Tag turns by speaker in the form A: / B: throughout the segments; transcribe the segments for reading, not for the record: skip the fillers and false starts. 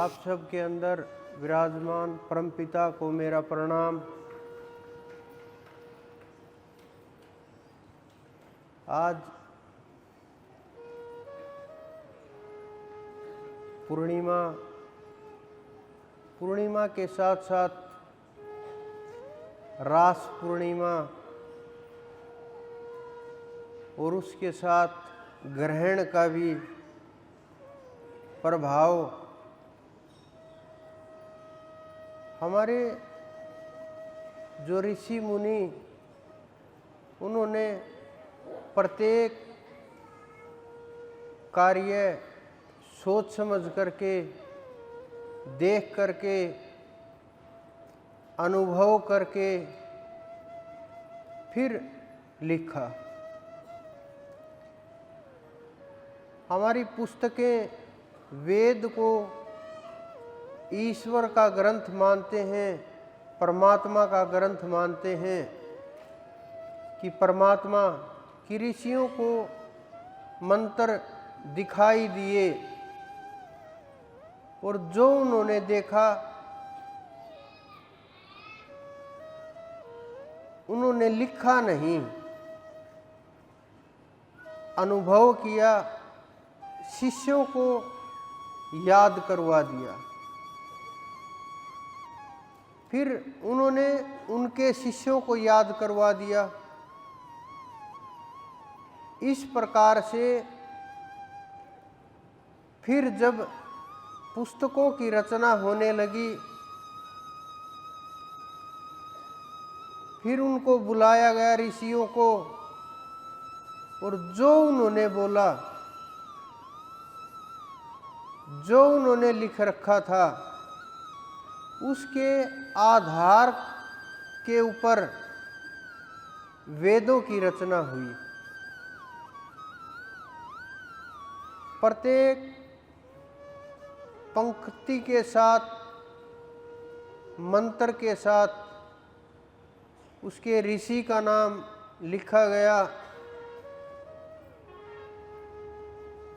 A: आप सब के अंदर विराजमान परमपिता को मेरा प्रणाम। आज पूर्णिमा के साथ साथ रास पूर्णिमा और उसके साथ ग्रहण का भी प्रभाव हमारे जो ऋषि मुनि उन्होंने प्रत्येक कार्य सोच समझ करके, देख करके, अनुभव करके फिर लिखा। हमारी पुस्तकें वेद को ईश्वर का ग्रंथ मानते हैं, परमात्मा का ग्रंथ मानते हैं कि परमात्मा की ऋषियों को मंत्र दिखाई दिए और जो उन्होंने देखा उन्होंने लिखा नहीं, अनुभव किया, शिष्यों को याद करवा दिया। फिर उन्होंने उनके शिष्यों को याद करवा दिया। इस प्रकार से फिर जब पुस्तकों की रचना होने लगी, फिर उनको बुलाया गया ऋषियों को, और जो उन्होंने बोला, जो उन्होंने लिख रखा था, उसके आधार के ऊपर वेदों की रचना हुई। प्रत्येक पंक्ति के साथ, मंत्र के साथ उसके ऋषि का नाम लिखा गया,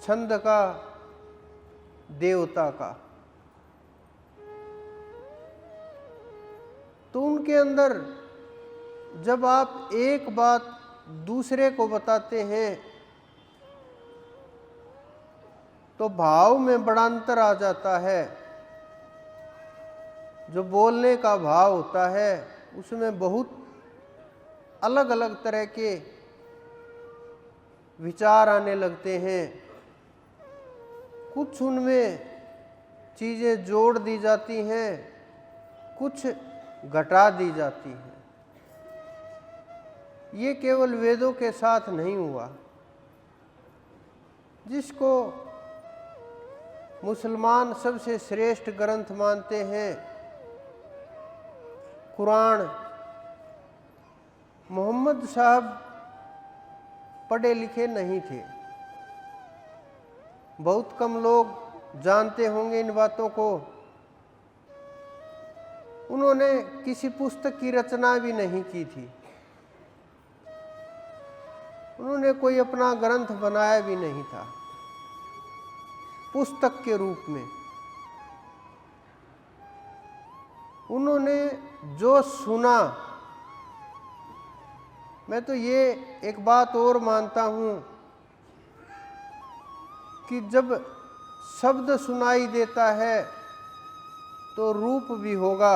A: छंद का, देवता का। तो उनके अंदर जब आप एक बात दूसरे को बताते हैं तो भाव में बड़ा अंतर आ जाता है। जो बोलने का भाव होता है उसमें बहुत अलग अलग तरह के विचार आने लगते हैं। कुछ उनमें चीज़ें जोड़ दी जाती हैं, कुछ घटा दी जाती हैं। ये केवल वेदों के साथ नहीं हुआ। जिसको मुसलमान सबसे श्रेष्ठ ग्रंथ मानते हैं, कुरान, मोहम्मद साहब पढ़े लिखे नहीं थे। बहुत कम लोग जानते होंगे इन बातों को। उन्होंने किसी पुस्तक की रचना भी नहीं की थी, उन्होंने कोई अपना ग्रंथ बनाया भी नहीं था पुस्तक के रूप में। उन्होंने जो सुना, मैं तो ये एक बात और मानता हूँ कि जब शब्द सुनाई देता है तो रूप भी होगा।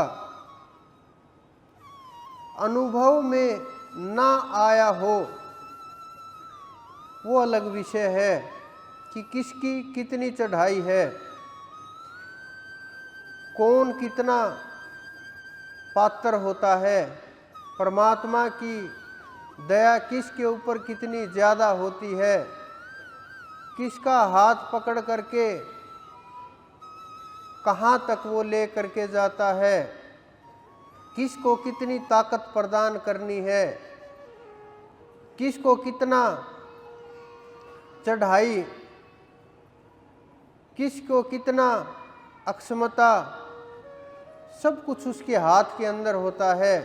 A: अनुभव में ना आया हो वो अलग विषय है कि किसकी कितनी चढ़ाई है, कौन कितना पात्र होता है, परमात्मा की दया किसके ऊपर कितनी ज़्यादा होती है, किसका हाथ पकड़ करके कहाँ तक वो ले करके जाता है, किसको कितनी ताकत प्रदान करनी है, किसको कितना चढ़ाई, किसको कितना अक्षमता, सब कुछ उसके हाथ के अंदर होता है।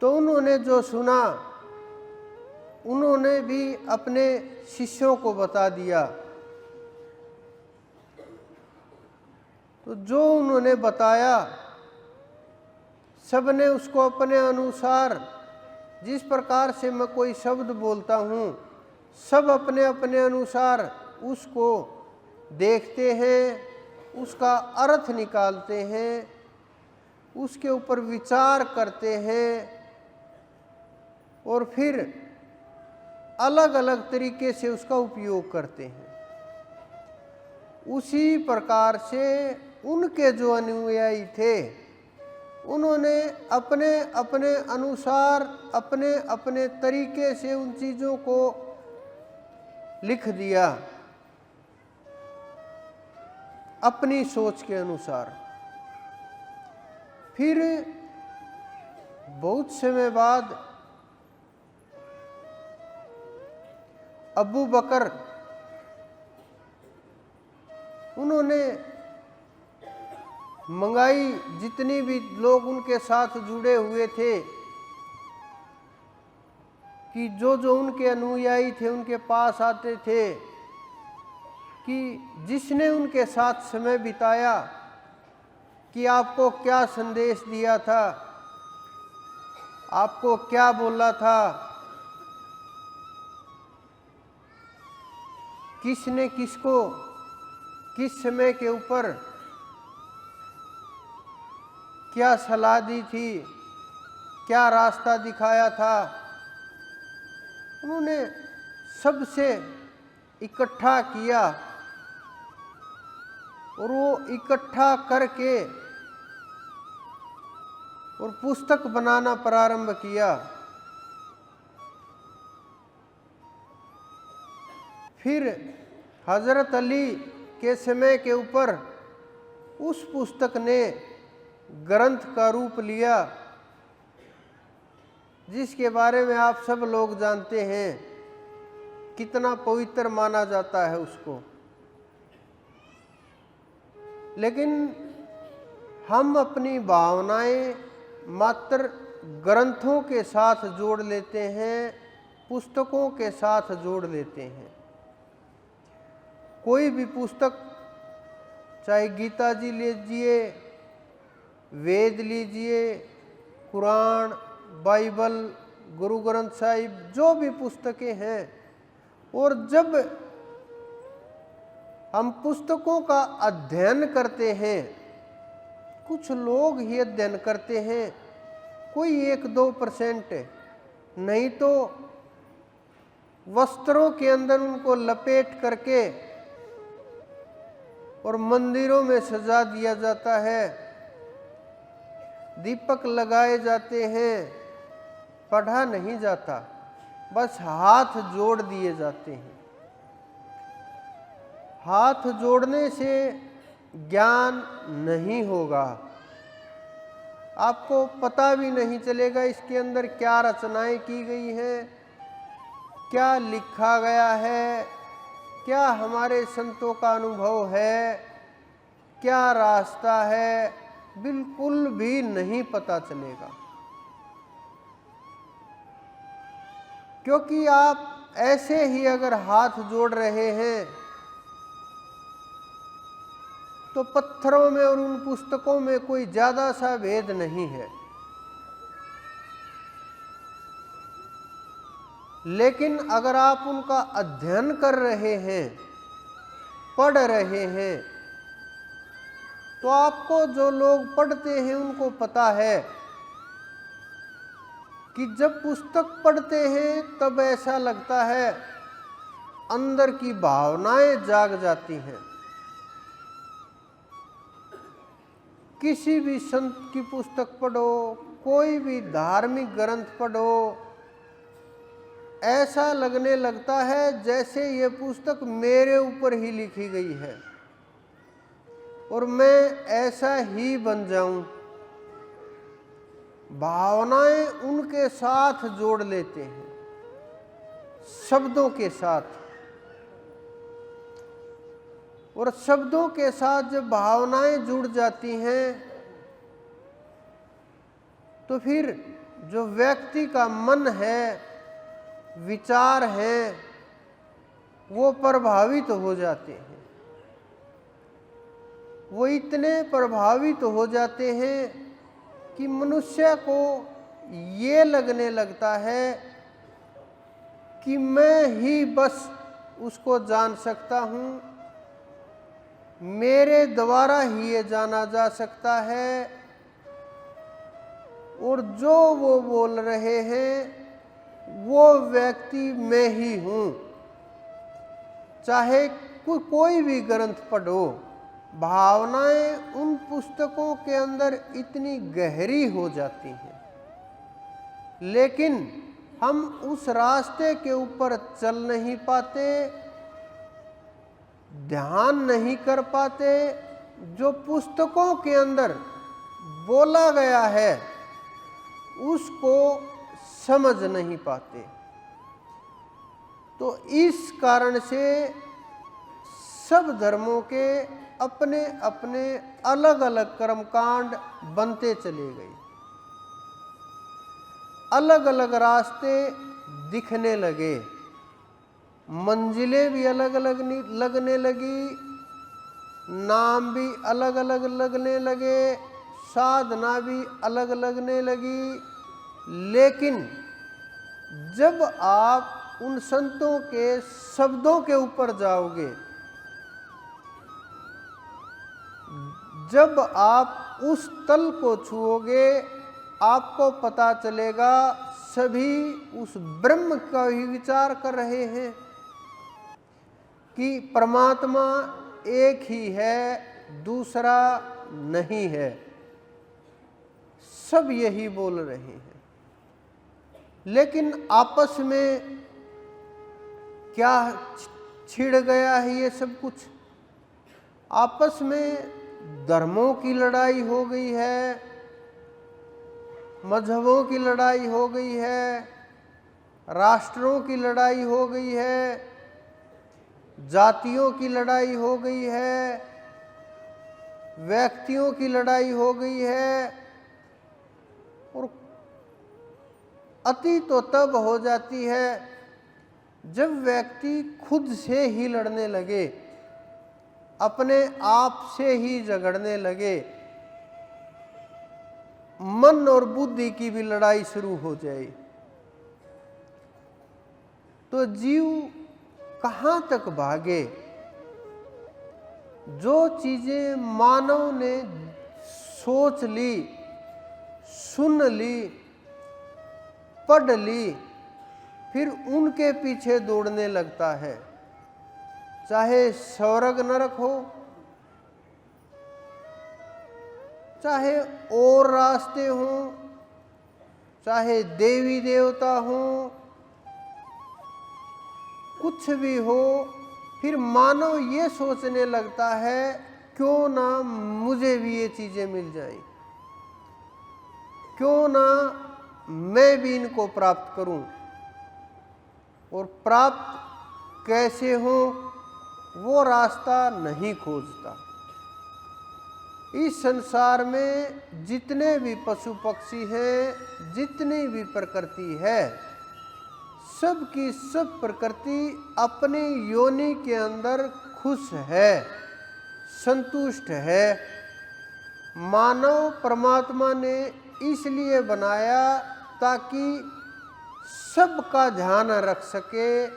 A: तो उन्होंने जो सुना उन्होंने भी अपने शिष्यों को बता दिया। तो जो उन्होंने बताया सबने उसको अपने अनुसार, जिस प्रकार से मैं कोई शब्द बोलता हूँ, सब अपने अपने अनुसार उसको देखते हैं, उसका अर्थ निकालते हैं, उसके ऊपर विचार करते हैं और फिर अलग अलग तरीके से उसका उपयोग करते हैं। उसी प्रकार से उनके जो अनुयायी थे, उन्होंने अपने अपने अनुसार, अपने अपने तरीके से उन चीज़ों को लिख दिया, अपनी सोच के अनुसार। फिर बहुत समय बाद अबू बकर, उन्होंने मंगाई, जितनी भी लोग उनके साथ जुड़े हुए थे, कि जो जो उनके अनुयायी थे उनके पास आते थे, कि जिसने उनके साथ समय बिताया, कि आपको क्या संदेश दिया था, आपको क्या बोला था, किसने किसको किस समय के ऊपर क्या सलाह दी थी, क्या रास्ता दिखाया था, उन्होंने सबसे इकट्ठा किया और वो इकट्ठा करके और पुस्तक बनाना प्रारंभ किया। फिर हजरत अली के समय के ऊपर उस पुस्तक ने ग्रंथ का रूप लिया, जिसके बारे में आप सब लोग जानते हैं, कितना पवित्र माना जाता है उसको। लेकिन हम अपनी भावनाएं मात्र ग्रंथों के साथ जोड़ लेते हैं, पुस्तकों के साथ जोड़ लेते हैं। कोई भी पुस्तक, चाहे गीता जी लीजिए, वेद लीजिए, कुरान, बाइबल, गुरु ग्रंथ साहिब, जो भी पुस्तकें हैं, और जब हम पुस्तकों का अध्ययन करते हैं, कुछ लोग ही अध्ययन करते हैं, कोई 1-2%, नहीं तो वस्त्रों के अंदर उनको लपेट करके और मंदिरों में सजा दिया जाता है, दीपक लगाए जाते हैं, पढ़ा नहीं जाता, बस हाथ जोड़ दिए जाते हैं। हाथ जोड़ने से ज्ञान नहीं होगा, आपको पता भी नहीं चलेगा इसके अंदर क्या रचनाएं की गई हैं, क्या लिखा गया है, क्या हमारे संतों का अनुभव है, क्या रास्ता है, बिल्कुल भी नहीं पता चलेगा। क्योंकि आप ऐसे ही अगर हाथ जोड़ रहे हैं तो पत्थरों में और उन पुस्तकों में कोई ज्यादा सा भेद नहीं है। लेकिन अगर आप उनका अध्ययन कर रहे हैं, पढ़ रहे हैं, तो आपको, जो लोग पढ़ते हैं उनको पता है कि जब पुस्तक पढ़ते हैं तब ऐसा लगता है अंदर की भावनाएं जाग जाती हैं। किसी भी संत की पुस्तक पढ़ो, कोई भी धार्मिक ग्रंथ पढ़ो, ऐसा लगने लगता है जैसे ये पुस्तक मेरे ऊपर ही लिखी गई है और मैं ऐसा ही बन जाऊं। भावनाएं उनके साथ जोड़ लेते हैं, शब्दों के साथ, और शब्दों के साथ जब भावनाएं जुड़ जाती हैं तो फिर जो व्यक्ति का मन है, विचार हैं, वो प्रभावित हो जाते हैं। वो इतने प्रभावित हो जाते हैं कि मनुष्य को ये लगने लगता है कि मैं ही बस उसको जान सकता हूँ, मेरे द्वारा ही ये जाना जा सकता है, और जो वो बोल रहे हैं वो व्यक्ति मैं ही हूँ। चाहे कोई भी ग्रंथ पढ़ो, भावनाएं उन पुस्तकों के अंदर इतनी गहरी हो जाती हैं, लेकिन हम उस रास्ते के ऊपर चल नहीं पाते, ध्यान नहीं कर पाते, जो पुस्तकों के अंदर बोला गया है उसको समझ नहीं पाते। तो इस कारण से सब धर्मों के अपने अपने अलग अलग कर्मकांड बनते चले गए, अलग अलग रास्ते दिखने लगे, मंजिलें भी अलग अलग लगने लगी, नाम भी अलग अलग लगने लगे, साधना भी अलग लगने लगी। लेकिन जब आप उन संतों के शब्दों के ऊपर जाओगे, जब आप उस तल को छुओगे, आपको पता चलेगा सभी उस ब्रह्म का ही विचार कर रहे हैं कि परमात्मा एक ही है, दूसरा नहीं है। सब यही बोल रहे हैं, लेकिन आपस में क्या छिड़ गया है ये सब कुछ? आपस में धर्मों की लड़ाई हो गई है, मजहबों की लड़ाई हो गई है, राष्ट्रों की लड़ाई हो गई है, जातियों की लड़ाई हो गई है, व्यक्तियों की लड़ाई हो गई है। और अति तो तब हो जाती है जब व्यक्ति खुद से ही लड़ने लगे, अपने आप से ही झगड़ने लगे, मन और बुद्धि की भी लड़ाई शुरू हो जाए, तो जीव कहाँ तक भागे? जो चीजें मानव ने सोच ली, सुन ली, पढ़ ली, फिर उनके पीछे दौड़ने लगता है। चाहे स्वर्ग नरक हो, चाहे और रास्ते हों, चाहे देवी देवता हों, कुछ भी हो, फिर मानव ये सोचने लगता है क्यों ना मुझे भी ये चीजें मिल जाएं, क्यों ना मैं भी इनको प्राप्त करूं। और प्राप्त कैसे हो वो रास्ता नहीं खोजता। इस संसार में जितने भी पशु पक्षी हैं, जितनी भी प्रकृति है, सब की सब प्रकृति अपनी योनि के अंदर खुश है, संतुष्ट है। मानव परमात्मा ने इसलिए बनाया ताकि सबका ध्यान रख सके,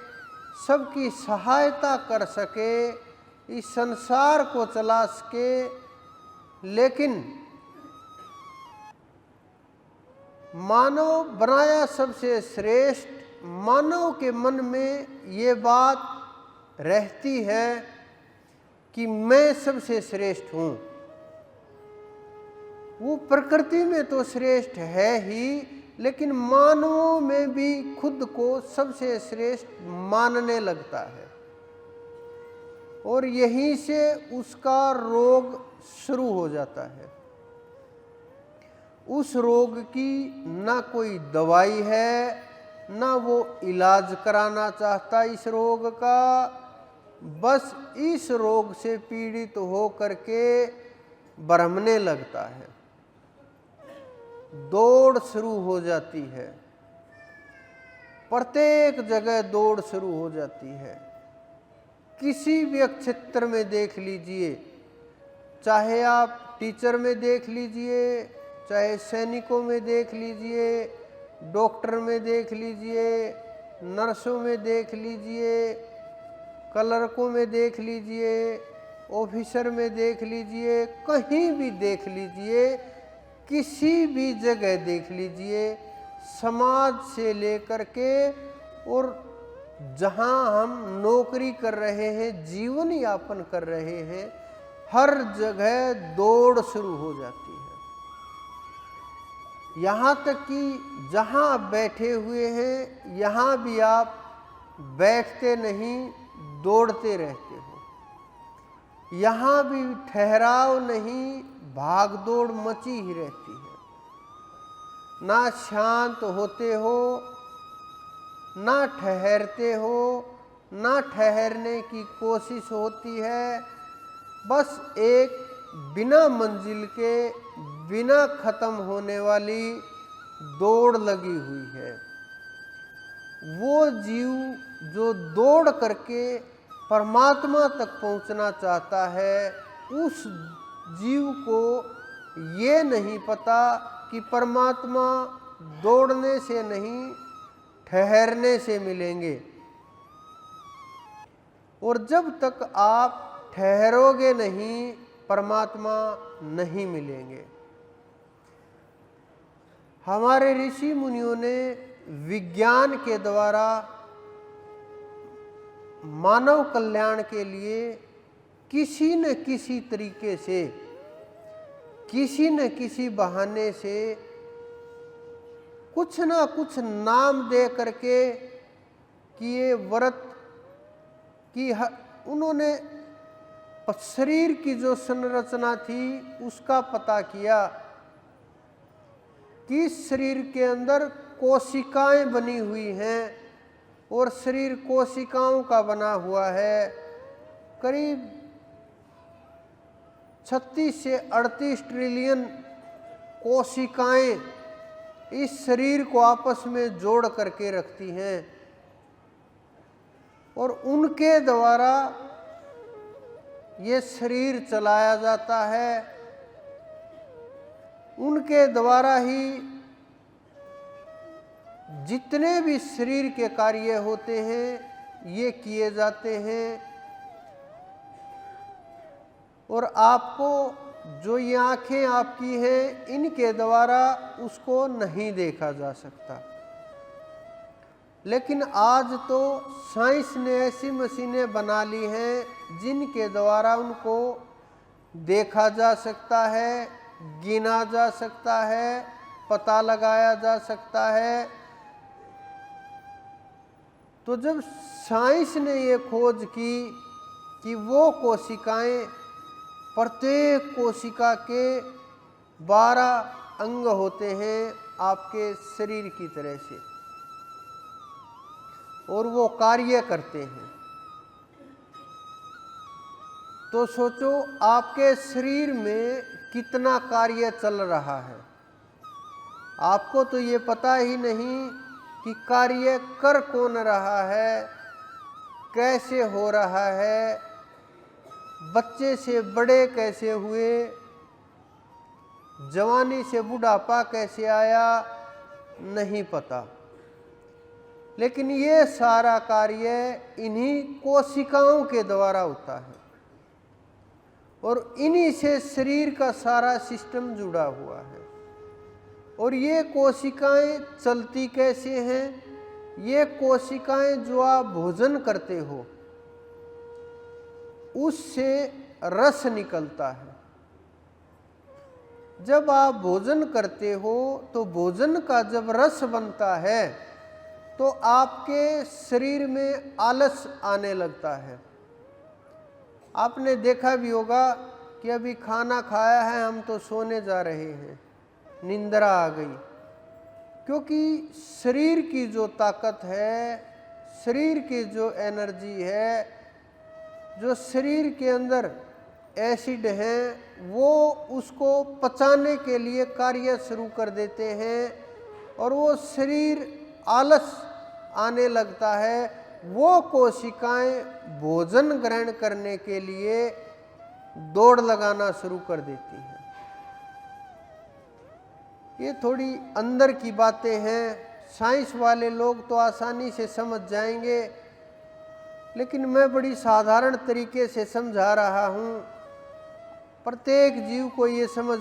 A: सबकी सहायता कर सके, इस संसार को चला सके। लेकिन मानव बनाया सबसे श्रेष्ठ, मानव के मन में ये बात रहती है कि मैं सबसे श्रेष्ठ हूँ। वो प्रकृति में तो श्रेष्ठ है ही, लेकिन मानवों में भी खुद को सबसे श्रेष्ठ मानने लगता है, और यहीं से उसका रोग शुरू हो जाता है। उस रोग की ना कोई दवाई है, ना वो इलाज कराना चाहता इस रोग का, बस इस रोग से पीड़ित हो करके भ्रमने लगता है। दौड़ शुरू हो जाती है, प्रत्येक जगह दौड़ शुरू हो जाती है। किसी भी क्षेत्र में देख लीजिए, चाहे आप टीचर में देख लीजिए, चाहे सैनिकों में देख लीजिए, डॉक्टर में देख लीजिए, नर्सों में देख लीजिए, क्लर्कों में देख लीजिए, ऑफिसर में देख लीजिए, कहीं भी देख लीजिए, किसी भी जगह देख लीजिए, समाज से लेकर के और जहां हम नौकरी कर रहे हैं, जीवन यापन कर रहे हैं, हर जगह दौड़ शुरू हो जाती है। यहाँ तक कि जहाँ आप बैठे हुए हैं, यहाँ भी आप बैठते नहीं, दौड़ते रहते हो। यहाँ भी ठहराव नहीं, भाग दौड़ मची ही रहती है। ना शांत होते हो, ना ठहरते हो, ना ठहरने की कोशिश होती है। बस एक बिना मंजिल के, बिना खत्म होने वाली दौड़ लगी हुई है। वो जीव जो दौड़ करके परमात्मा तक पहुंचना चाहता है, उस जीव को ये नहीं पता कि परमात्मा दौड़ने से नहीं, ठहरने से मिलेंगे। और जब तक आप ठहरोगे नहीं, परमात्मा नहीं मिलेंगे। हमारे ऋषि मुनियों ने विज्ञान के द्वारा मानव कल्याण के लिए किसी न किसी तरीके से, किसी न किसी बहाने से कुछ ना कुछ नाम दे करके कि ये व्रत की उन्होंने शरीर की जो संरचना थी उसका पता किया कि शरीर के अंदर कोशिकाएं बनी हुई हैं और शरीर कोशिकाओं का बना हुआ है। करीब 36 से 38 ट्रिलियन कोशिकाएं इस शरीर को आपस में जोड़ करके रखती हैं और उनके द्वारा ये शरीर चलाया जाता है। उनके द्वारा ही जितने भी शरीर के कार्य होते हैं ये किए जाते हैं। और आपको जो ये आँखें आपकी हैं, इनके द्वारा उसको नहीं देखा जा सकता। लेकिन आज तो साइंस ने ऐसी मशीनें बना ली हैं जिनके द्वारा उनको देखा जा सकता है, गिना जा सकता है, पता लगाया जा सकता है। तो जब साइंस ने ये खोज की कि वो कोशिकाएं, प्रत्येक कोशिका के 12 अंग होते हैं आपके शरीर की तरह से और वो कार्य करते हैं, तो सोचो आपके शरीर में कितना कार्य चल रहा है। आपको तो ये पता ही नहीं कि कार्य कर कौन रहा है, कैसे हो रहा है, बच्चे से बड़े कैसे हुए, जवानी से बुढ़ापा कैसे आया, नहीं पता। लेकिन ये सारा कार्य इन्हीं कोशिकाओं के द्वारा होता है और इन्हीं से शरीर का सारा सिस्टम जुड़ा हुआ है। और ये कोशिकाएं चलती कैसे हैं? ये कोशिकाएं जो आप भोजन करते हो उससे रस निकलता है। जब आप भोजन करते हो तो भोजन का जब रस बनता है तो आपके शरीर में आलस आने लगता है। आपने देखा भी होगा कि अभी खाना खाया है, हम तो सोने जा रहे हैं, निंद्रा आ गई। क्योंकि शरीर की जो ताकत है, शरीर की जो एनर्जी है, जो शरीर के अंदर एसिड हैं, वो उसको पचाने के लिए कार्य शुरू कर देते हैं और वो शरीर आलस आने लगता है। वो कोशिकाएं भोजन ग्रहण करने के लिए दौड़ लगाना शुरू कर देती हैं। ये थोड़ी अंदर की बातें हैं, साइंस वाले लोग तो आसानी से समझ जाएंगे, लेकिन मैं बड़ी साधारण तरीके से समझा रहा हूँ। प्रत्येक जीव को ये समझ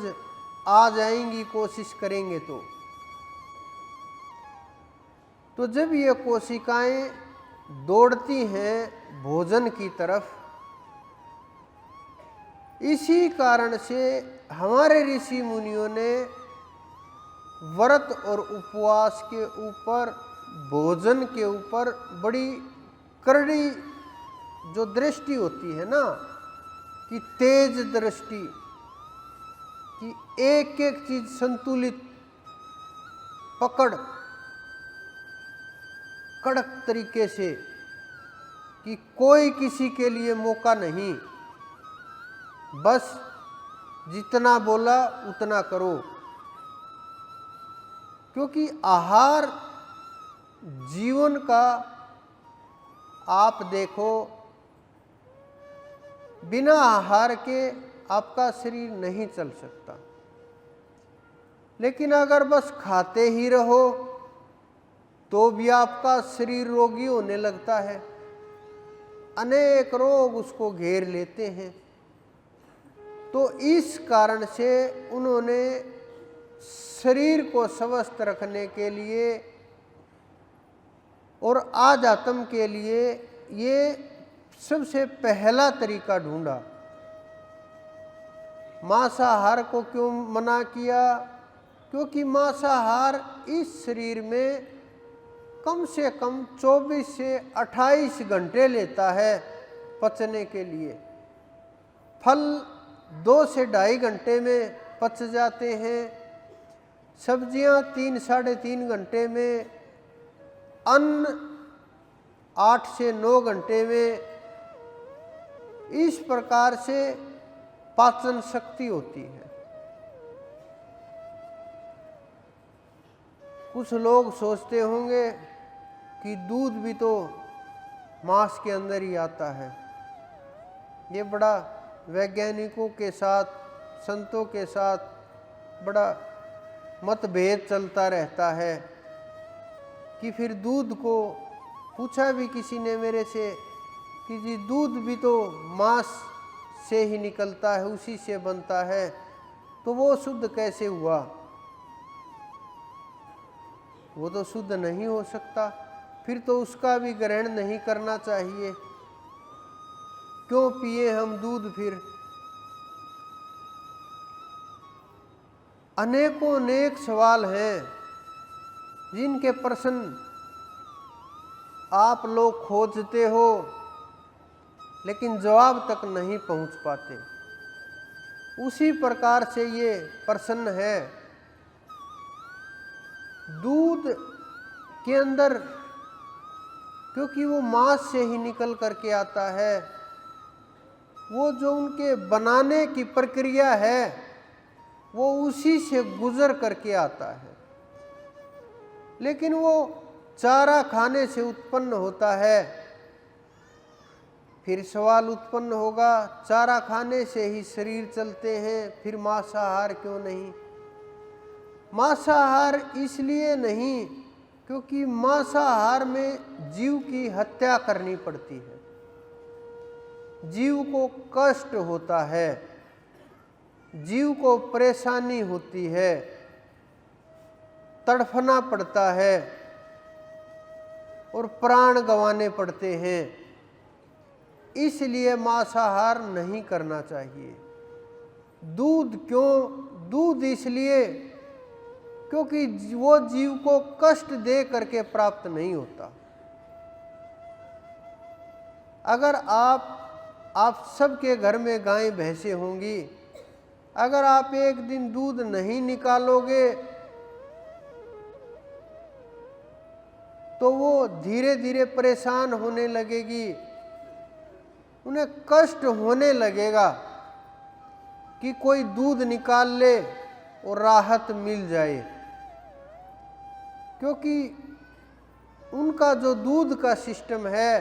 A: आ जाएंगी कोशिश करेंगे तो जब ये कोशिकाएं दौड़ती हैं भोजन की तरफ, इसी कारण से हमारे ऋषि मुनियों ने व्रत और उपवास के ऊपर, भोजन के ऊपर बड़ी करड़ी जो दृष्टि होती है ना, कि तेज दृष्टि, कि एक एक चीज संतुलित पकड़, कड़क तरीके से, कि कोई किसी के लिए मौका नहीं, बस जितना बोला उतना करो। क्योंकि आहार जीवन का, आप देखो बिना आहार के आपका शरीर नहीं चल सकता, लेकिन अगर बस खाते ही रहो तो भी आपका शरीर रोगी होने लगता है, अनेक रोग उसको घेर लेते हैं। तो इस कारण से उन्होंने शरीर को स्वस्थ रखने के लिए और आध्यात्म के लिए ये सबसे पहला तरीका ढूंढा। मांसाहार को क्यों मना किया? क्योंकि मांसाहार इस शरीर में कम से कम 24 से 28 घंटे लेता है पचने के लिए। फल 2 से 2.5 घंटे में पच जाते हैं, सब्जियां 3 साढ़े 3 घंटे में, अन्न 8 से 9 घंटे में। इस प्रकार से पाचन शक्ति होती है। कुछ लोग सोचते होंगे कि दूध भी तो मांस के अंदर ही आता है। ये बड़ा वैज्ञानिकों के साथ, संतों के साथ बड़ा मतभेद चलता रहता है कि फिर दूध को पूछा भी किसी ने मेरे से कि जी दूध भी तो मांस से ही निकलता है, उसी से बनता है, तो वो शुद्ध कैसे हुआ? वो तो शुद्ध नहीं हो सकता, फिर तो उसका भी ग्रहण नहीं करना चाहिए। क्यों पिए हम दूध फिर? अनेकों अनेक सवाल हैं जिनके प्रश्न आप लोग खोजते हो, लेकिन जवाब तक नहीं पहुंच पाते। उसी प्रकार से ये प्रश्न है। दूध के अंदर, क्योंकि वो मांस से ही निकल करके आता है, वो जो उनके बनाने की प्रक्रिया है वो उसी से गुजर करके आता है। लेकिन वो चारा खाने से उत्पन्न होता है। फिर सवाल उत्पन्न होगा, चारा खाने से ही शरीर चलते हैं, फिर मांसाहार क्यों नहीं? मांसाहार इसलिए नहीं क्योंकि मांसाहार में जीव की हत्या करनी पड़ती है, जीव को कष्ट होता है, जीव को परेशानी होती है, तड़फना पड़ता है और प्राण गंवाने पड़ते हैं। इसलिए मांसाहार नहीं करना चाहिए। दूध क्यों? दूध इसलिए क्योंकि वो जीव को कष्ट दे करके प्राप्त नहीं होता। अगर आप सबके घर में गायें भैंसें होंगी, अगर आप एक दिन दूध नहीं निकालोगे तो वो धीरे धीरे परेशान होने लगेगी, उन्हें कष्ट होने लगेगा कि कोई दूध निकाल ले और राहत मिल जाए। क्योंकि उनका जो दूध का सिस्टम है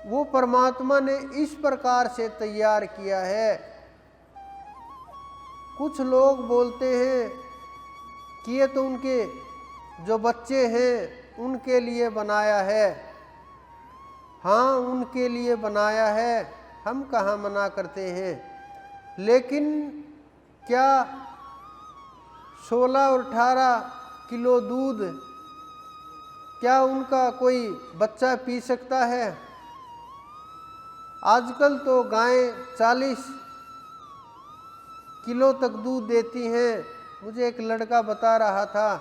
A: वो परमात्मा ने इस प्रकार से तैयार किया है। कुछ लोग बोलते हैं कि ये तो उनके जो बच्चे हैं उनके लिए बनाया है। हाँ, उनके लिए बनाया है, हम कहाँ मना करते हैं। लेकिन क्या 16 और 18 किलो दूध क्या उनका कोई बच्चा पी सकता है? आजकल तो गायें 40 किलो तक दूध देती हैं। मुझे एक लड़का बता रहा था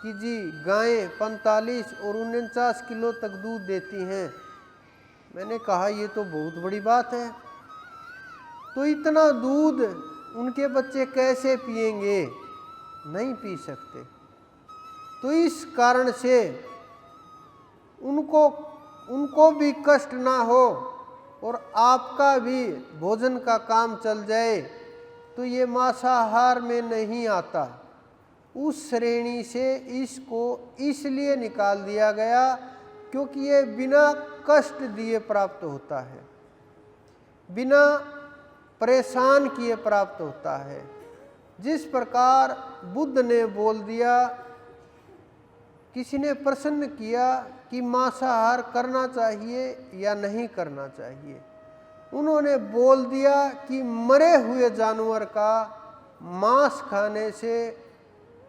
A: कि जी गायें 45 और 49 किलो तक दूध देती हैं। मैंने कहा ये तो बहुत बड़ी बात है। तो इतना दूध उनके बच्चे कैसे पिएंगे? नहीं पी सकते। तो इस कारण से उनको भी कष्ट ना हो और आपका भी भोजन का काम चल जाए, तो ये मांसाहार में नहीं आता। उस श्रेणी से इसको इसलिए निकाल दिया गया क्योंकि ये बिना कष्ट दिए प्राप्त होता है, बिना परेशान किए प्राप्त होता है। जिस प्रकार बुद्ध ने बोल दिया, किसी ने प्रश्न किया कि मांसाहार करना चाहिए या नहीं करना चाहिए, उन्होंने बोल दिया कि मरे हुए जानवर का मांस खाने से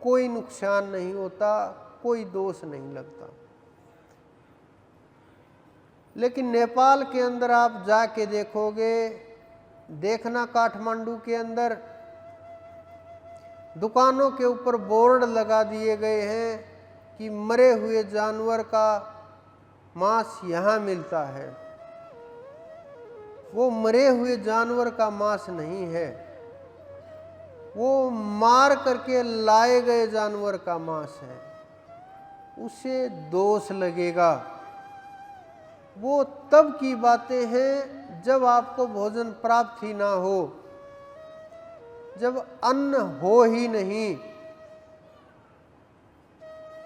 A: कोई नुकसान नहीं होता, कोई दोष नहीं लगता। लेकिन नेपाल के अंदर आप जाके देखोगे, देखना काठमांडू के अंदर दुकानों के ऊपर बोर्ड लगा दिए गए हैं कि मरे हुए जानवर का मांस यहाँ मिलता है। वो मरे हुए जानवर का मांस नहीं है, वो मार करके लाए गए जानवर का मांस है। उसे दोष लगेगा। वो तब की बातें हैं जब आपको भोजन प्राप्त ही ना हो, जब अन्न हो ही नहीं,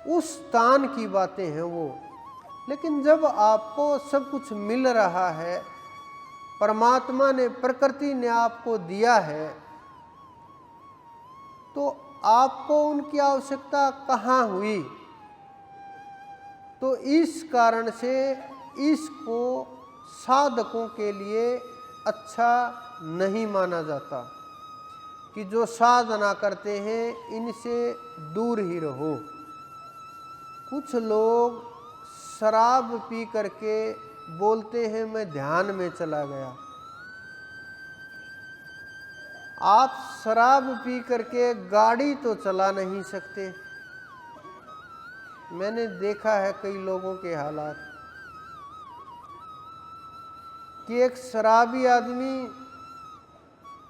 A: उस स्थान की बातें हैं वो। लेकिन जब आपको सब कुछ मिल रहा है, परमात्मा ने, प्रकृति ने आपको दिया है, तो आपको उनकी आवश्यकता कहाँ हुई? तो इस कारण से इसको साधकों के लिए अच्छा नहीं माना जाता कि जो साधना करते हैं इनसे दूर ही रहो। कुछ लोग शराब पी करके बोलते हैं मैं ध्यान में चला गया। आप शराब पी करके गाड़ी तो चला नहीं सकते। मैंने देखा है कई लोगों के हालात कि एक शराबी आदमी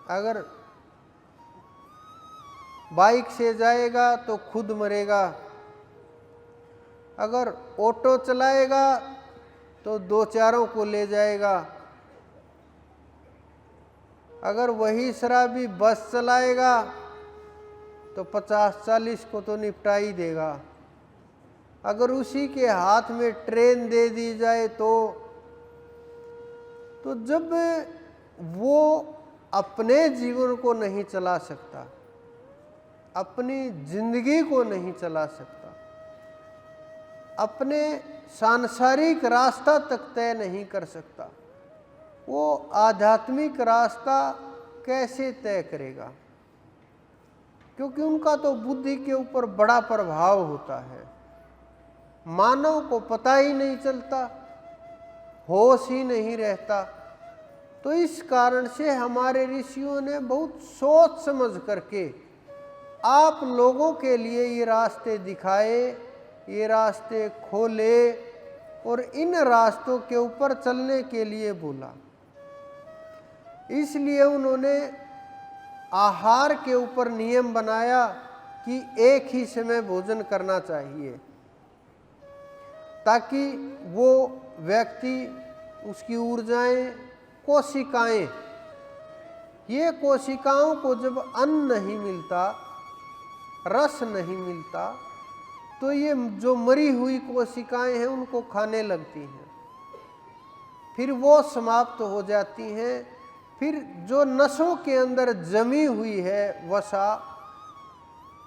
A: अगर बाइक से जाएगा तो खुद मरेगा, अगर ऑटो चलाएगा तो दो चारों को ले जाएगा, अगर वही शराबी बस चलाएगा तो 50-40 को तो निपटा ही देगा। अगर उसी के हाथ में ट्रेन दे दी जाए तो जब वो अपने जीवन को नहीं चला सकता, अपनी जिंदगी को नहीं चला सकता, अपने सांसारिक रास्ता तक तय नहीं कर सकता, वो आध्यात्मिक रास्ता कैसे तय करेगा? क्योंकि उनका तो बुद्धि के ऊपर बड़ा प्रभाव होता है। मानव को पता ही नहीं चलता, होश ही नहीं रहता। तो इस कारण से हमारे ऋषियों ने बहुत सोच समझ करके आप लोगों के लिए ये रास्ते दिखाए, ये रास्ते खोले और इन रास्तों के ऊपर चलने के लिए बोला। इसलिए उन्होंने आहार के ऊपर नियम बनाया कि एक ही समय भोजन करना चाहिए, ताकि वो व्यक्ति, उसकी ऊर्जाएं, कोशिकाएं, ये कोशिकाओं को जब अन्न नहीं मिलता, रस नहीं मिलता, तो ये जो मरी हुई कोशिकाएं हैं उनको खाने लगती हैं। फिर वो समाप्त हो जाती हैं। फिर जो नसों के अंदर जमी हुई है वसा,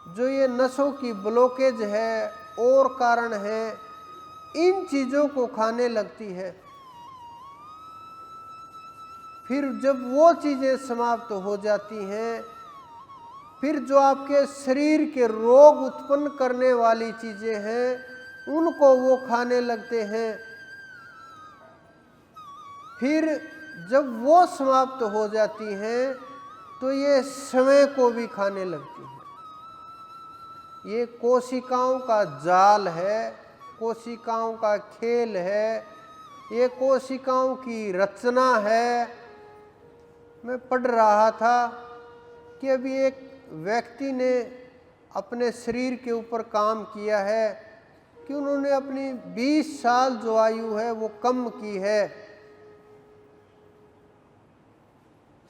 A: जो ये नसों की ब्लॉकेज है और कारण है, इन चीज़ों को खाने लगती है। फिर जब वो चीज़ें समाप्त हो जाती हैं, फिर जो आपके शरीर के रोग उत्पन्न करने वाली चीज़ें हैं उनको वो खाने लगते हैं। फिर जब वो समाप्त हो जाती हैं तो ये समय को भी खाने लगती हैं। ये कोशिकाओं का जाल है, कोशिकाओं का खेल है, ये कोशिकाओं की रचना है। मैं पढ़ रहा था कि अभी एक व्यक्ति ने अपने शरीर के ऊपर काम किया है कि उन्होंने अपनी 20 साल जो आयु है वो कम की है।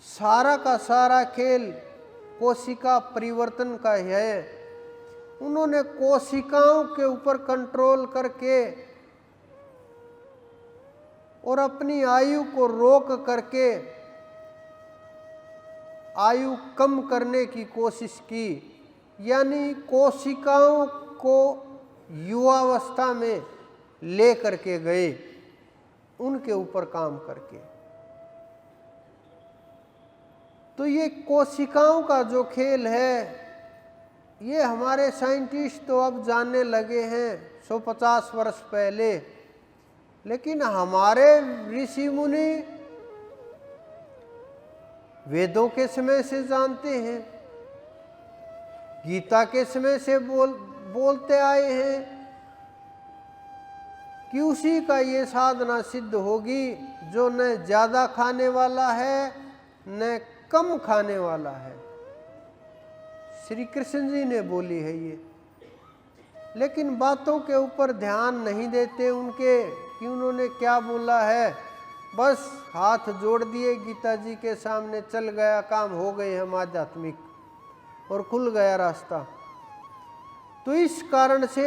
A: सारा का सारा खेल कोशिका परिवर्तन का है। उन्होंने कोशिकाओं के ऊपर कंट्रोल करके और अपनी आयु को रोक करके आयु कम करने की कोशिश की, यानी कोशिकाओं को युवावस्था में ले करके गए उनके ऊपर काम करके। तो ये कोशिकाओं का जो खेल है ये हमारे साइंटिस्ट तो अब जानने लगे हैं 150 वर्ष पहले, लेकिन हमारे ऋषि मुनि वेदों के समय से जानते हैं, गीता के समय से बोलते आए हैं कि उसी का ये साधना सिद्ध होगी जो न ज़्यादा खाने वाला है न कम खाने वाला है। श्री कृष्ण जी ने बोली है ये, लेकिन बातों के ऊपर ध्यान नहीं देते उनके कि उन्होंने क्या बोला है। बस हाथ जोड़ दिए गीता जी के सामने, चल गया काम, हो गए हम आध्यात्मिक और खुल गया रास्ता। तो इस कारण से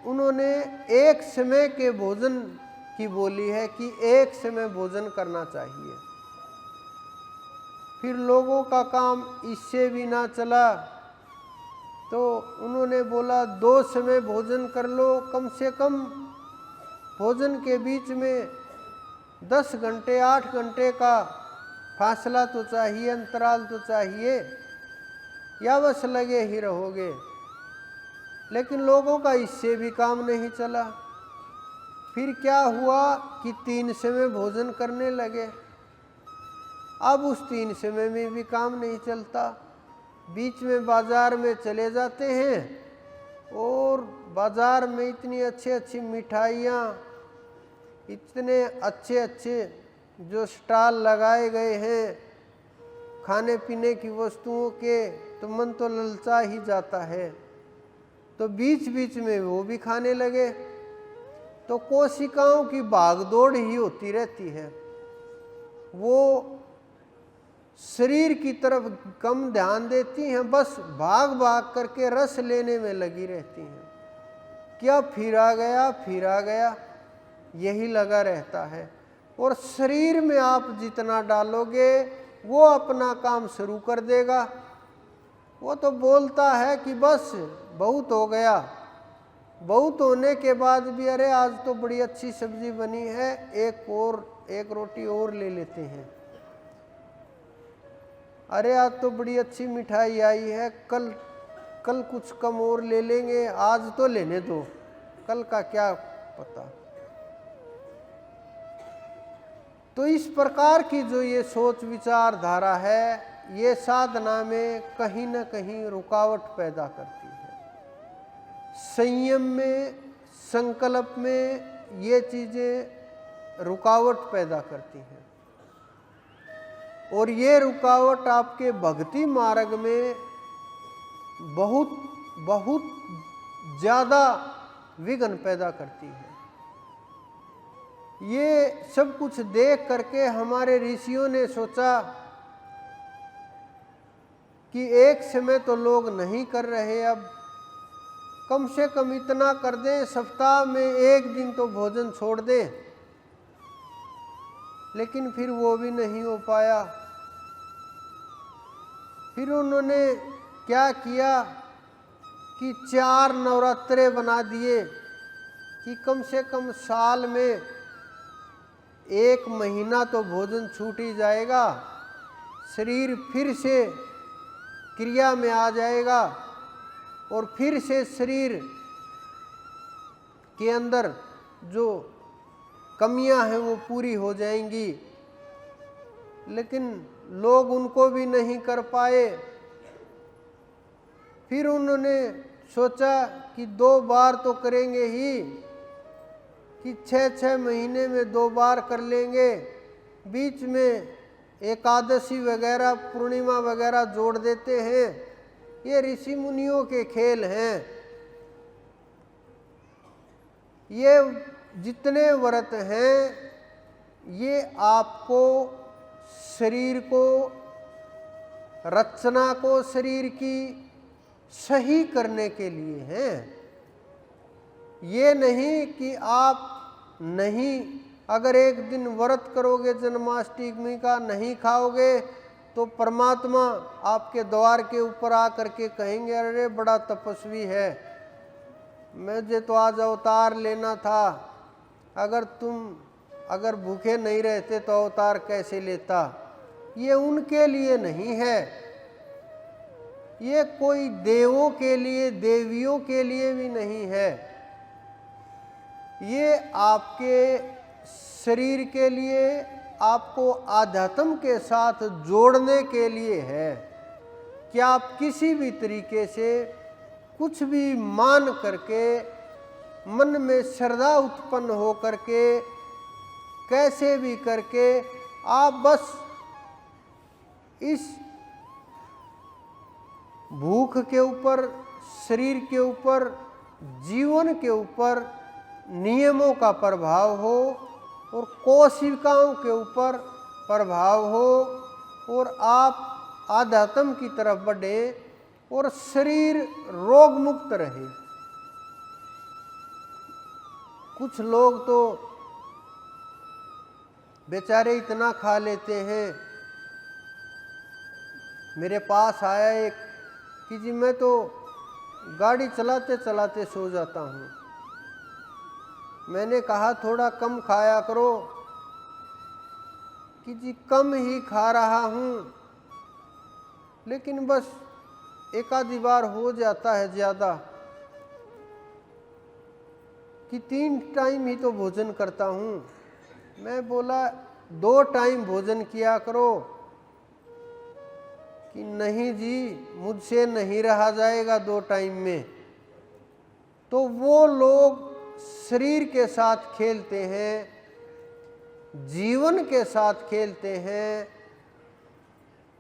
A: उन्होंने एक समय के भोजन की बोली है कि एक समय भोजन करना चाहिए। फिर लोगों का काम इससे भी ना चला तो उन्होंने बोला 2 समय भोजन कर लो, कम से कम भोजन के बीच में 10 घंटे 8 घंटे का फासला तो चाहिए, अंतराल तो चाहिए, या बस लगे ही रहोगे। लेकिन लोगों का इससे भी काम नहीं चला। फिर क्या हुआ कि 3 समय भोजन करने लगे। अब उस 3 समय में भी काम नहीं चलता। बीच में बाजार में चले जाते हैं और बाजार में इतनी अच्छी अच्छी मिठाइयाँ, इतने अच्छे अच्छे जो स्टॉल लगाए गए हैं खाने पीने की वस्तुओं के, तो मन तो ललचा ही जाता है। तो बीच बीच में वो भी खाने लगे। तो कोशिकाओं की भागदौड़ ही होती रहती है, वो शरीर की तरफ कम ध्यान देती हैं, बस भाग भाग करके रस लेने में लगी रहती हैं। क्या फिर आ गया, फिर आ गया, यही लगा रहता है। और शरीर में आप जितना डालोगे वो अपना काम शुरू कर देगा। वो तो बोलता है कि बस बहुत हो गया, बहुत होने के बाद भी अरे आज तो बड़ी अच्छी सब्जी बनी है, एक रोटी और ले लेते हैं। अरे आज तो बड़ी अच्छी मिठाई आई है, कल कुछ कम और ले लेंगे, आज तो लेने दो, कल का क्या पता। तो इस प्रकार की जो ये सोच विचारधारा है, ये साधना में कहीं न कहीं रुकावट पैदा करती है। संयम में, संकल्प में ये चीज़ें रुकावट पैदा करती हैं और ये रुकावट आपके भक्ति मार्ग में बहुत बहुत ज़्यादा विघ्न पैदा करती है। ये सब कुछ देख करके हमारे ऋषियों ने सोचा कि एक समय तो लोग नहीं कर रहे, अब कम से कम इतना कर दें, सप्ताह में 1 दिन तो भोजन छोड़ दें। लेकिन फिर वो भी नहीं हो पाया। फिर उन्होंने क्या किया कि 4 नवरात्रे बना दिए कि कम से कम साल में 1 महीना तो भोजन छूट ही जाएगा, शरीर फिर से क्रिया में आ जाएगा और फिर से शरीर के अंदर जो कमियां हैं वो पूरी हो जाएंगी। लेकिन लोग उनको भी नहीं कर पाए। फिर उन्होंने सोचा कि 2 बार तो करेंगे ही, कि 6-6 महीने में 2 बार कर लेंगे, बीच में एकादशी वगैरह पूर्णिमा वगैरह जोड़ देते हैं। ये ऋषि मुनियों के खेल हैं। ये जितने व्रत हैं ये आपको शरीर को, रचना को शरीर की सही करने के लिए हैं। ये नहीं कि आप नहीं, अगर एक दिन व्रत करोगे जन्माष्टमी का, नहीं खाओगे, तो परमात्मा आपके द्वार के ऊपर आकर के कहेंगे अरे बड़ा तपस्वी है, मुझे तो आज अवतार लेना था, अगर भूखे नहीं रहते तो अवतार कैसे लेता। ये उनके लिए नहीं है, ये कोई देवों के लिए, देवियों के लिए भी नहीं है। ये आपके शरीर के लिए, आपको आध्यात्म के साथ जोड़ने के लिए है कि आप किसी भी तरीके से कुछ भी मान करके, मन में श्रद्धा उत्पन्न हो करके, कैसे भी करके आप बस इस भूख के ऊपर, शरीर के ऊपर, जीवन के ऊपर नियमों का प्रभाव हो और कोशिकाओं के ऊपर प्रभाव हो और आप आध्यात्म की तरफ बढ़े और शरीर रोग मुक्त रहे। कुछ लोग तो बेचारे इतना खा लेते हैं। मेरे पास आया एक कि जी मैं तो गाड़ी चलाते चलाते सो जाता हूँ। मैंने कहा थोड़ा कम खाया करो, कि जी कम ही खा रहा हूँ, लेकिन बस एक आधी बार हो जाता है ज़्यादा, कि 3 टाइम ही तो भोजन करता हूँ। मैं बोला 2 टाइम भोजन किया करो, कि नहीं जी मुझसे नहीं रहा जाएगा 2 टाइम में। तो वो लोग शरीर के साथ खेलते हैं, जीवन के साथ खेलते हैं,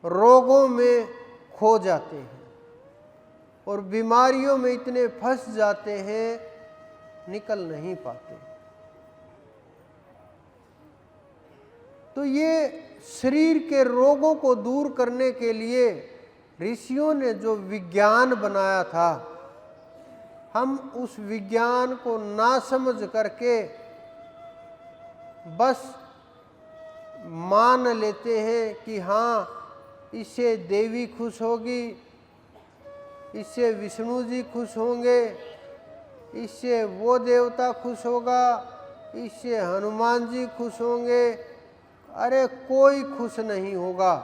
A: रोगों में खो जाते हैं और बीमारियों में इतने फंस जाते हैं, निकल नहीं पाते। तो ये शरीर के रोगों को दूर करने के लिए ऋषियों ने जो विज्ञान बनाया था, हम उस विज्ञान को ना समझ करके बस मान लेते हैं कि हाँ इससे देवी खुश होगी, इससे विष्णु जी खुश होंगे, इससे वो देवता खुश होगा, इससे हनुमान जी खुश होंगे। अरे कोई खुश नहीं होगा,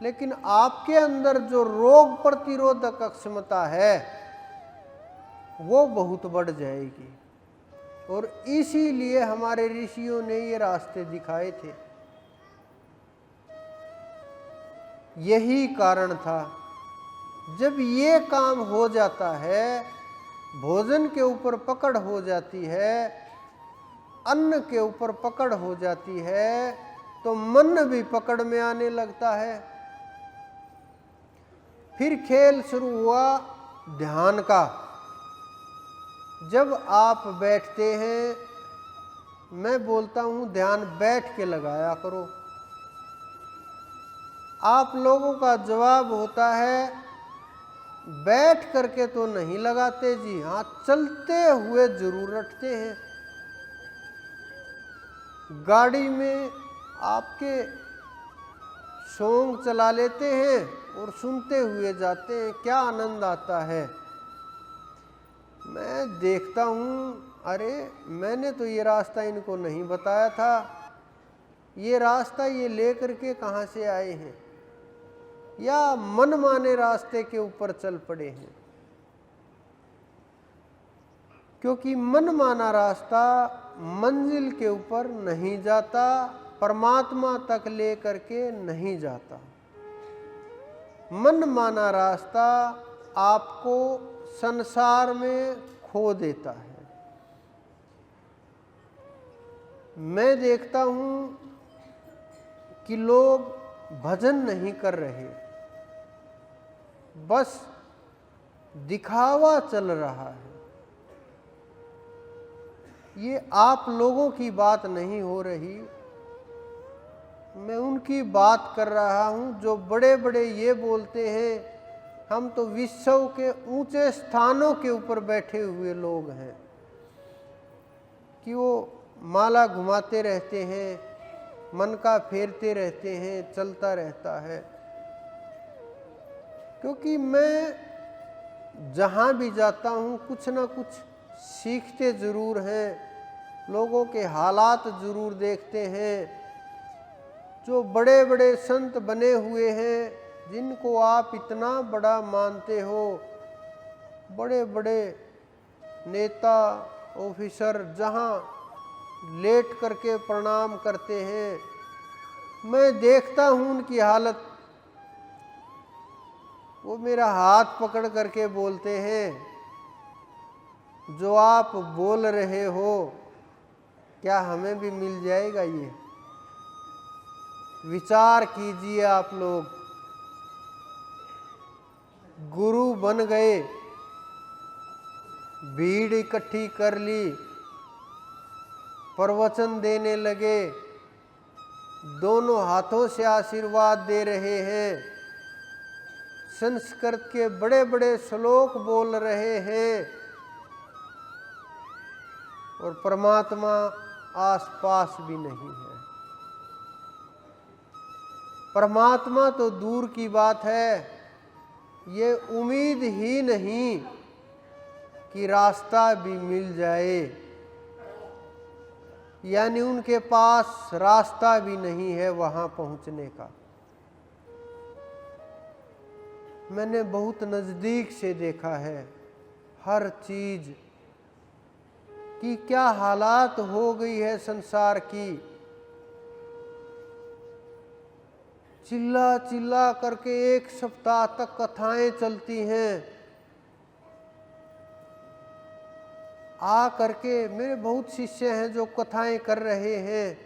A: लेकिन आपके अंदर जो रोग प्रतिरोधक क्षमता है वो बहुत बढ़ जाएगी। और इसीलिए हमारे ऋषियों ने ये रास्ते दिखाए थे। यही कारण था। जब ये काम हो जाता है, भोजन के ऊपर पकड़ हो जाती है, अन्न के ऊपर पकड़ हो जाती है, तो मन भी पकड़ में आने लगता है। फिर खेल शुरू हुआ ध्यान का। जब आप बैठते हैं, मैं बोलता हूँ ध्यान बैठ के लगाया करो। आप लोगों का जवाब होता है बैठ करके तो नहीं लगाते जी, हाँ चलते हुए जरूर रटते हैं। गाड़ी में आपके सॉन्ग चला लेते हैं और सुनते हुए जाते हैं, क्या आनंद आता है। मैं देखता हूँ, अरे मैंने तो ये रास्ता इनको नहीं बताया था, ये रास्ता ये लेकर के कहाँ से आए हैं, या मनमाने रास्ते के ऊपर चल पड़े हैं। क्योंकि मनमाना रास्ता मंजिल के ऊपर नहीं जाता, परमात्मा तक ले करके नहीं जाता। मनमाना रास्ता आपको संसार में खो देता है। मैं देखता हूँ कि लोग भजन नहीं कर रहे, बस दिखावा चल रहा है। ये आप लोगों की बात नहीं हो रही, मैं उनकी बात कर रहा हूँ जो बड़े बड़े ये बोलते हैं हम तो विश्व के ऊंचे स्थानों के ऊपर बैठे हुए लोग हैं, कि वो माला घुमाते रहते हैं, मन का फेरते रहते हैं, चलता रहता है। क्योंकि मैं जहाँ भी जाता हूँ कुछ ना कुछ सीखते ज़रूर हैं, लोगों के हालात ज़रूर देखते हैं। जो बड़े बड़े संत बने हुए हैं, जिनको आप इतना बड़ा मानते हो, बड़े बड़े नेता ऑफिसर जहाँ लेट करके प्रणाम करते हैं, मैं देखता हूँ उनकी हालत। वो मेरा हाथ पकड़ करके बोलते हैं, जो आप बोल रहे हो क्या हमें भी मिल जाएगा? ये विचार कीजिए आप लोग। गुरु बन गए, भीड़ इकट्ठी कर ली, प्रवचन देने लगे, दोनों हाथों से आशीर्वाद दे रहे हैं, संस्कृत के बड़े बड़े श्लोक बोल रहे हैं, और परमात्मा आसपास भी नहीं है। परमात्मा तो दूर की बात है, ये उम्मीद ही नहीं कि रास्ता भी मिल जाए, यानी उनके पास रास्ता भी नहीं है वहां पहुंचने का। मैंने बहुत नज़दीक से देखा है हर चीज कि क्या हालात हो गई है संसार की। चिल्ला चिल्ला करके 1 सप्ताह तक कथाएं चलती हैं। आ करके मेरे बहुत शिष्य हैं जो कथाएं कर रहे हैं,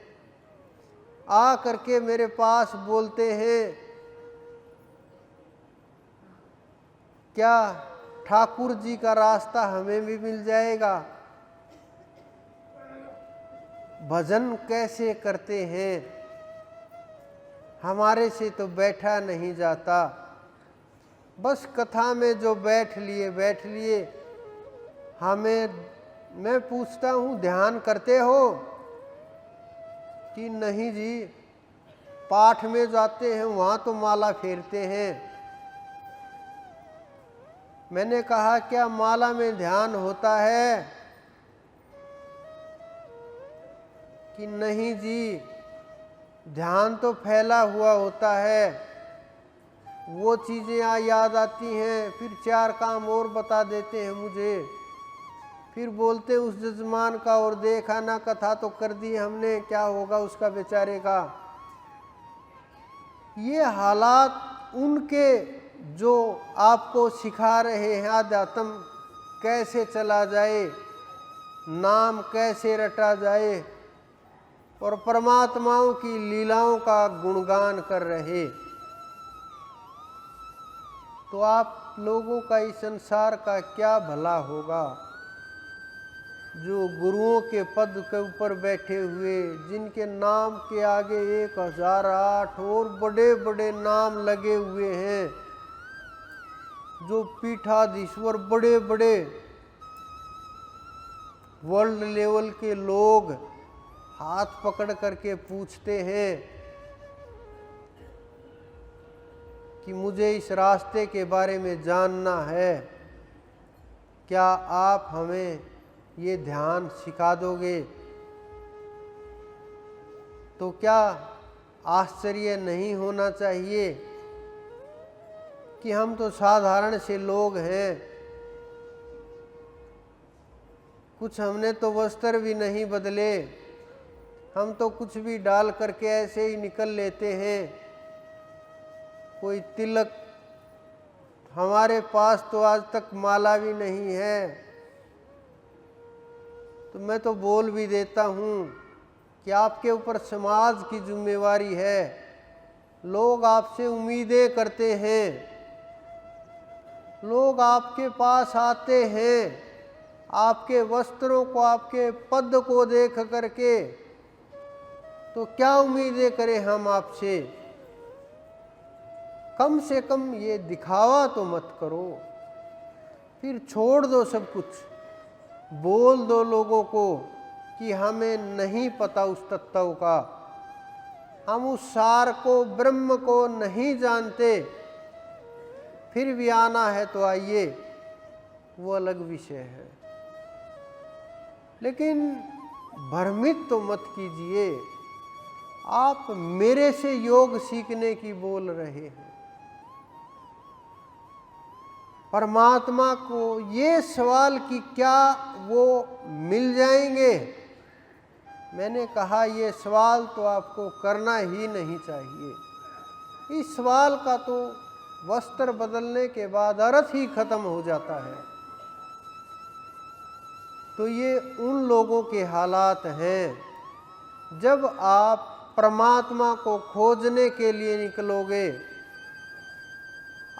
A: आ करके मेरे पास बोलते हैं, क्या ठाकुर जी का रास्ता हमें भी मिल जाएगा? भजन कैसे करते हैं, हमारे से तो बैठा नहीं जाता। बस कथा में जो बैठ लिए। मैं पूछता हूँ, ध्यान करते हो कि नहीं जी? पाठ में जाते हैं, वहाँ तो माला फेरते हैं। मैंने कहा, क्या माला में ध्यान होता है? कि नहीं जी, ध्यान तो फैला हुआ होता है। वो चीज़ें याद आती हैं, फिर 4 काम और बता देते हैं मुझे। फिर बोलते उस जजमान का, और देखा ना, कथा तो कर दी हमने, क्या होगा उसका बेचारे का। ये हालात उनके जो आपको सिखा रहे हैं अध्यात्म कैसे चला जाए, नाम कैसे रटा जाए, और परमात्माओं की लीलाओं का गुणगान कर रहे, तो आप लोगों का इस संसार का क्या भला होगा? जो गुरुओं के पद के ऊपर बैठे हुए, जिनके नाम के आगे 1008 और बड़े बड़े नाम लगे हुए हैं, जो पीठाधीश्वर बड़े बड़े वर्ल्ड लेवल के लोग हाथ पकड़ करके पूछते हैं कि मुझे इस रास्ते के बारे में जानना है, क्या आप हमें ये ध्यान सिखा दोगे? तो क्या आश्चर्य नहीं होना चाहिए कि हम तो साधारण से लोग हैं, कुछ हमने तो वस्त्र भी नहीं बदले, हम तो कुछ भी डाल करके ऐसे ही निकल लेते हैं, कोई तिलक, हमारे पास तो आज तक माला भी नहीं है। तो मैं तो बोल भी देता हूँ कि आपके ऊपर समाज की जिम्मेवारी है, लोग आपसे उम्मीदें करते हैं, लोग आपके पास आते हैं आपके वस्त्रों को, आपके पद को देख करके, तो क्या उम्मीदें करें हम आपसे? कम से कम ये दिखावा तो मत करो। फिर छोड़ दो सब कुछ, बोल दो लोगों को कि हमें नहीं पता उस तत्व का, हम उस सार को, ब्रह्म को नहीं जानते, फिर भी आना है तो आइए, वो अलग विषय है। लेकिन भ्रमित तो मत कीजिए, आप मेरे से योग सीखने की बोल रहे हैं। परमात्मा को ये सवाल कि क्या वो मिल जाएंगे, मैंने कहा ये सवाल तो आपको करना ही नहीं चाहिए। इस सवाल का तो वस्त्र बदलने के बाद अर्थ ही खत्म हो जाता है। तो ये उन लोगों के हालात हैं, जब आप परमात्मा को खोजने के लिए निकलोगे,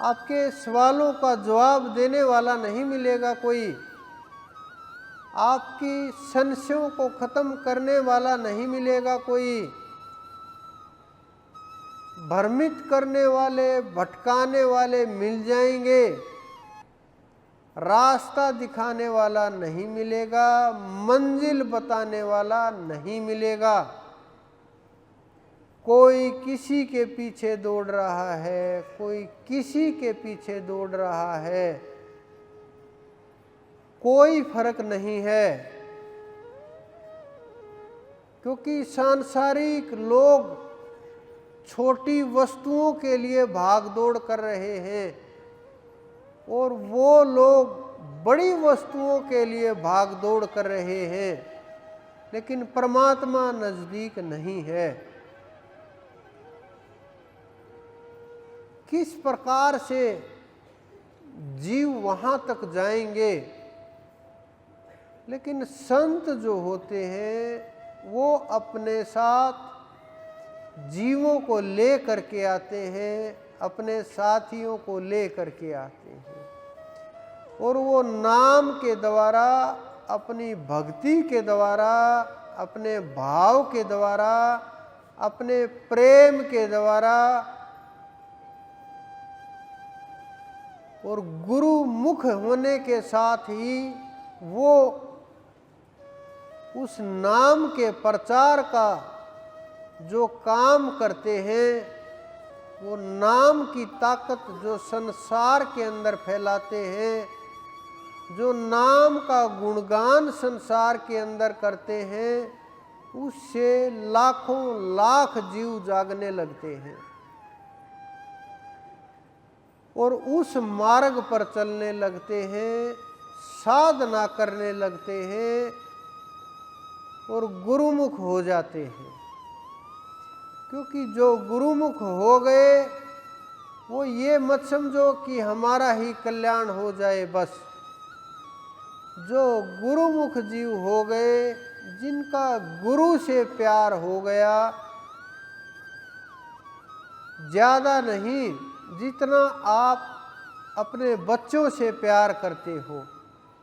A: आपके सवालों का जवाब देने वाला नहीं मिलेगा कोई, आपकी संशयों को खत्म करने वाला नहीं मिलेगा कोई, भ्रमित करने वाले, भटकाने वाले मिल जाएंगे, रास्ता दिखाने वाला नहीं मिलेगा, मंजिल बताने वाला नहीं मिलेगा। कोई किसी के पीछे दौड़ रहा है, कोई किसी के पीछे दौड़ रहा है, कोई फर्क नहीं है, क्योंकि सांसारिक लोग छोटी वस्तुओं के लिए भाग दौड़ कर रहे हैं और वो लोग बड़ी वस्तुओं के लिए भाग दौड़ कर रहे हैं, लेकिन परमात्मा नजदीक नहीं है। किस प्रकार से जीव वहां तक जाएंगे, लेकिन संत जो होते हैं वो अपने साथ जीवों को ले करके आते हैं, अपने साथियों को ले करके आते हैं, और वो नाम के द्वारा, अपनी भक्ति के द्वारा, अपने भाव के द्वारा, अपने प्रेम के द्वारा और गुरु मुख होने के साथ ही वो उस नाम के प्रचार का जो काम करते हैं, वो नाम की ताकत जो संसार के अंदर फैलाते हैं, जो नाम का गुणगान संसार के अंदर करते हैं, उससे लाखों लाख जीव जागने लगते हैं और उस मार्ग पर चलने लगते हैं, साधना करने लगते हैं और गुरुमुख हो जाते हैं। क्योंकि जो गुरुमुख हो गए, वो ये मत समझो कि हमारा ही कल्याण हो जाए बस। जो गुरुमुख जीव हो गए, जिनका गुरु से प्यार हो गया, ज़्यादा नहीं, जितना आप अपने बच्चों से प्यार करते हो,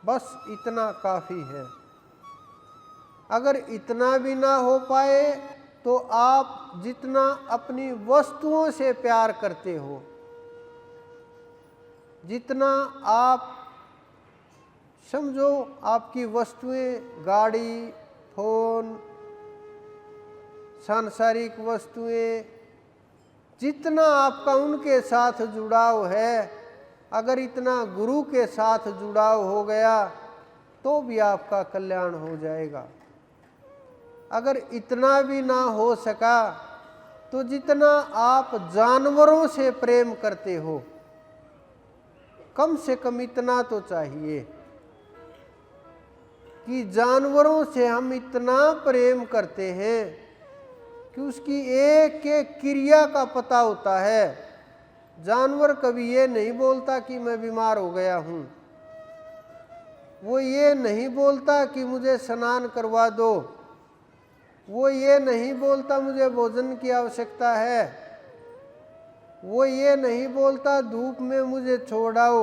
A: बस इतना काफ़ी है। अगर इतना भी ना हो पाए तो आप जितना अपनी वस्तुओं से प्यार करते हो, जितना आप समझो आपकी वस्तुएं, गाड़ी, फोन, सांसारिक वस्तुएं, जितना आपका उनके साथ जुड़ाव है, अगर इतना गुरु के साथ जुड़ाव हो गया तो भी आपका कल्याण हो जाएगा। अगर इतना भी ना हो सका तो जितना आप जानवरों से प्रेम करते हो, कम से कम इतना तो चाहिए कि जानवरों से हम इतना प्रेम करते हैं कि उसकी एक एक क्रिया का पता होता है। जानवर कभी ये नहीं बोलता कि मैं बीमार हो गया हूँ, वो ये नहीं बोलता कि मुझे स्नान करवा दो, वो ये नहीं बोलता मुझे भोजन की आवश्यकता है, वो ये नहीं बोलता धूप में मुझे छोड़ाओ,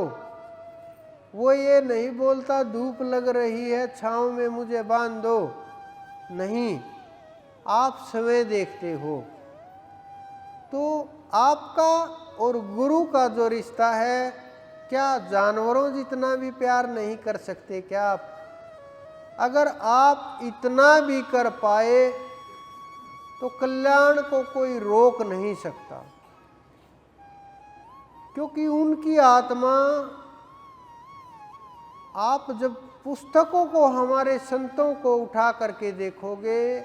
A: वो ये नहीं बोलता धूप लग रही है छांव में मुझे बांध दो। नहीं, आप समय देखते हो। तो आपका और गुरु का जो रिश्ता है, क्या जानवरों जितना भी प्यार नहीं कर सकते क्या आप? अगर आप इतना भी कर पाए तो कल्याण को कोई रोक नहीं सकता, क्योंकि उनकी आत्मा, आप जब पुस्तकों को, हमारे संतों को उठा करके देखोगे,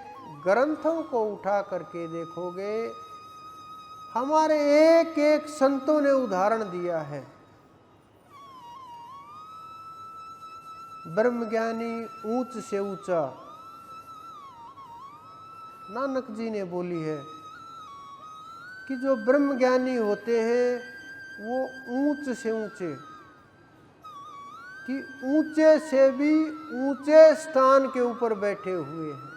A: ग्रंथों को उठा करके देखोगे, हमारे एक एक संतों ने उदाहरण दिया है। ब्रह्मज्ञानी ऊंच से ऊंचा, नानक जी ने बोली है कि जो ब्रह्मज्ञानी होते हैं वो ऊंच से ऊंचे, कि ऊंचे से भी ऊंचे स्थान के ऊपर बैठे हुए हैं,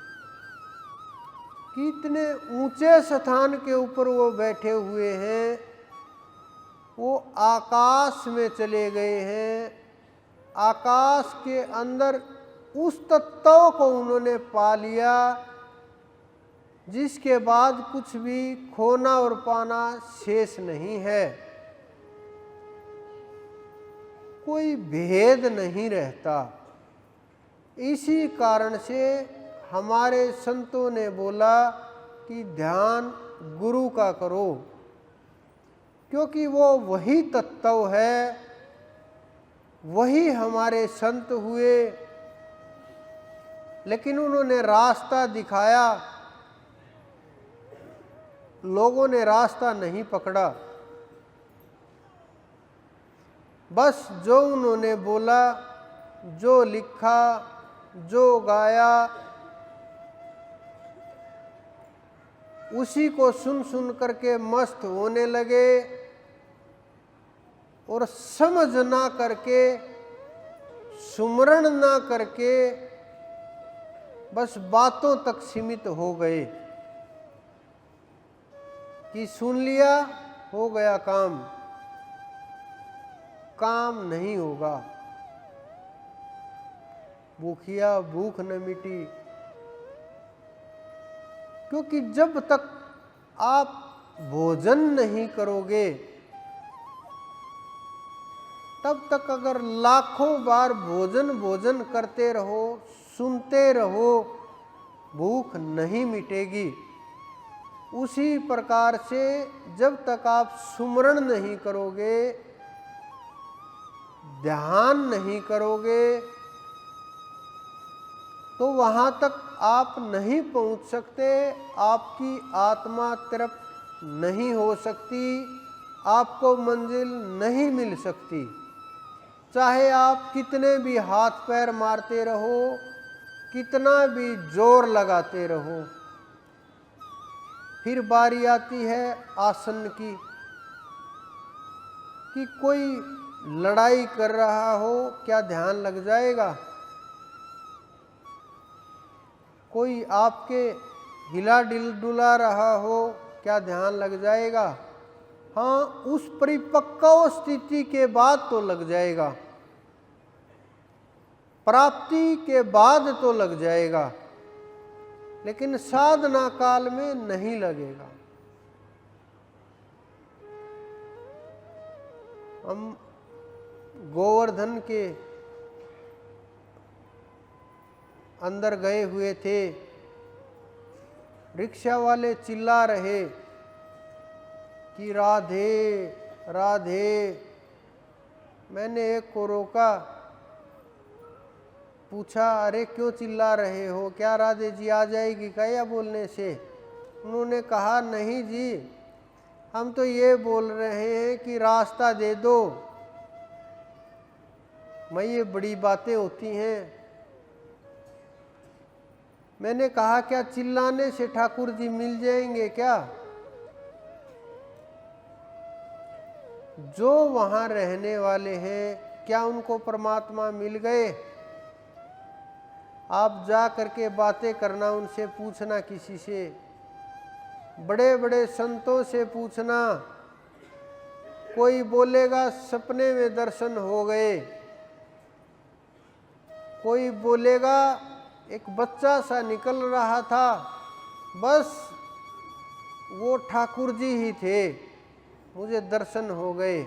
A: कि इतने ऊंचे स्थान के ऊपर वो बैठे हुए हैं, वो आकाश में चले गए हैं। आकाश के अंदर उस तत्व को उन्होंने पा लिया जिसके बाद कुछ भी खोना और पाना शेष नहीं है, कोई भेद नहीं रहता। इसी कारण से हमारे संतों ने बोला कि ध्यान गुरु का करो, क्योंकि वो वही तत्व है, वही हमारे संत हुए। लेकिन उन्होंने रास्ता दिखाया, लोगों ने रास्ता नहीं पकड़ा। बस जो उन्होंने बोला, जो लिखा, जो गाया, उसी को सुन सुन करके मस्त होने लगे और समझ ना करके, सुमरण ना करके बस बातों तक सीमित हो गए कि सुन लिया, हो गया काम। काम नहीं होगा। भूखिया भूख न मिटी, क्योंकि जब तक आप भोजन नहीं करोगे, तब तक अगर लाखों बार भोजन करते रहो, सुनते रहो, भूख नहीं मिटेगी। उसी प्रकार से जब तक आप सुमरण नहीं करोगे, ध्यान नहीं करोगे, तो वहाँ तक आप नहीं पहुँच सकते। आपकी आत्मा तृप्त नहीं हो सकती, आपको मंजिल नहीं मिल सकती। चाहे आप कितने भी हाथ पैर मारते रहो, कितना भी जोर लगाते रहो, फिर बारी आती है आसन की, कि कोई लड़ाई कर रहा हो, क्या ध्यान लग जाएगा? कोई आपके हिला डुला रहा हो, क्या ध्यान लग जाएगा? हाँ, उस परिपक्व स्थिति के बाद तो लग जाएगा, प्राप्ति के बाद तो लग जाएगा, लेकिन साधना काल में नहीं लगेगा। हम गोवर्धन के अंदर गए हुए थे, रिक्शा वाले चिल्ला रहे कि राधे राधे। मैंने एक को रोका, पूछा अरे क्यों चिल्ला रहे हो, क्या राधे जी आ जाएगी क्या बोलने से? उन्होंने कहा नहीं जी, हम तो ये बोल रहे हैं कि रास्ता दे दो। मैं ये बड़ी बातें होती हैं। मैंने कहा क्या चिल्लाने से ठाकुर जी मिल जाएंगे क्या? जो वहां रहने वाले हैं क्या उनको परमात्मा मिल गए? आप जा करके बातें करना, उनसे पूछना, किसी से, बड़े बड़े संतों से पूछना। कोई बोलेगा सपने में दर्शन हो गए, कोई बोलेगा एक बच्चा सा निकल रहा था, बस वो ठाकुर जी ही थे, मुझे दर्शन हो गए।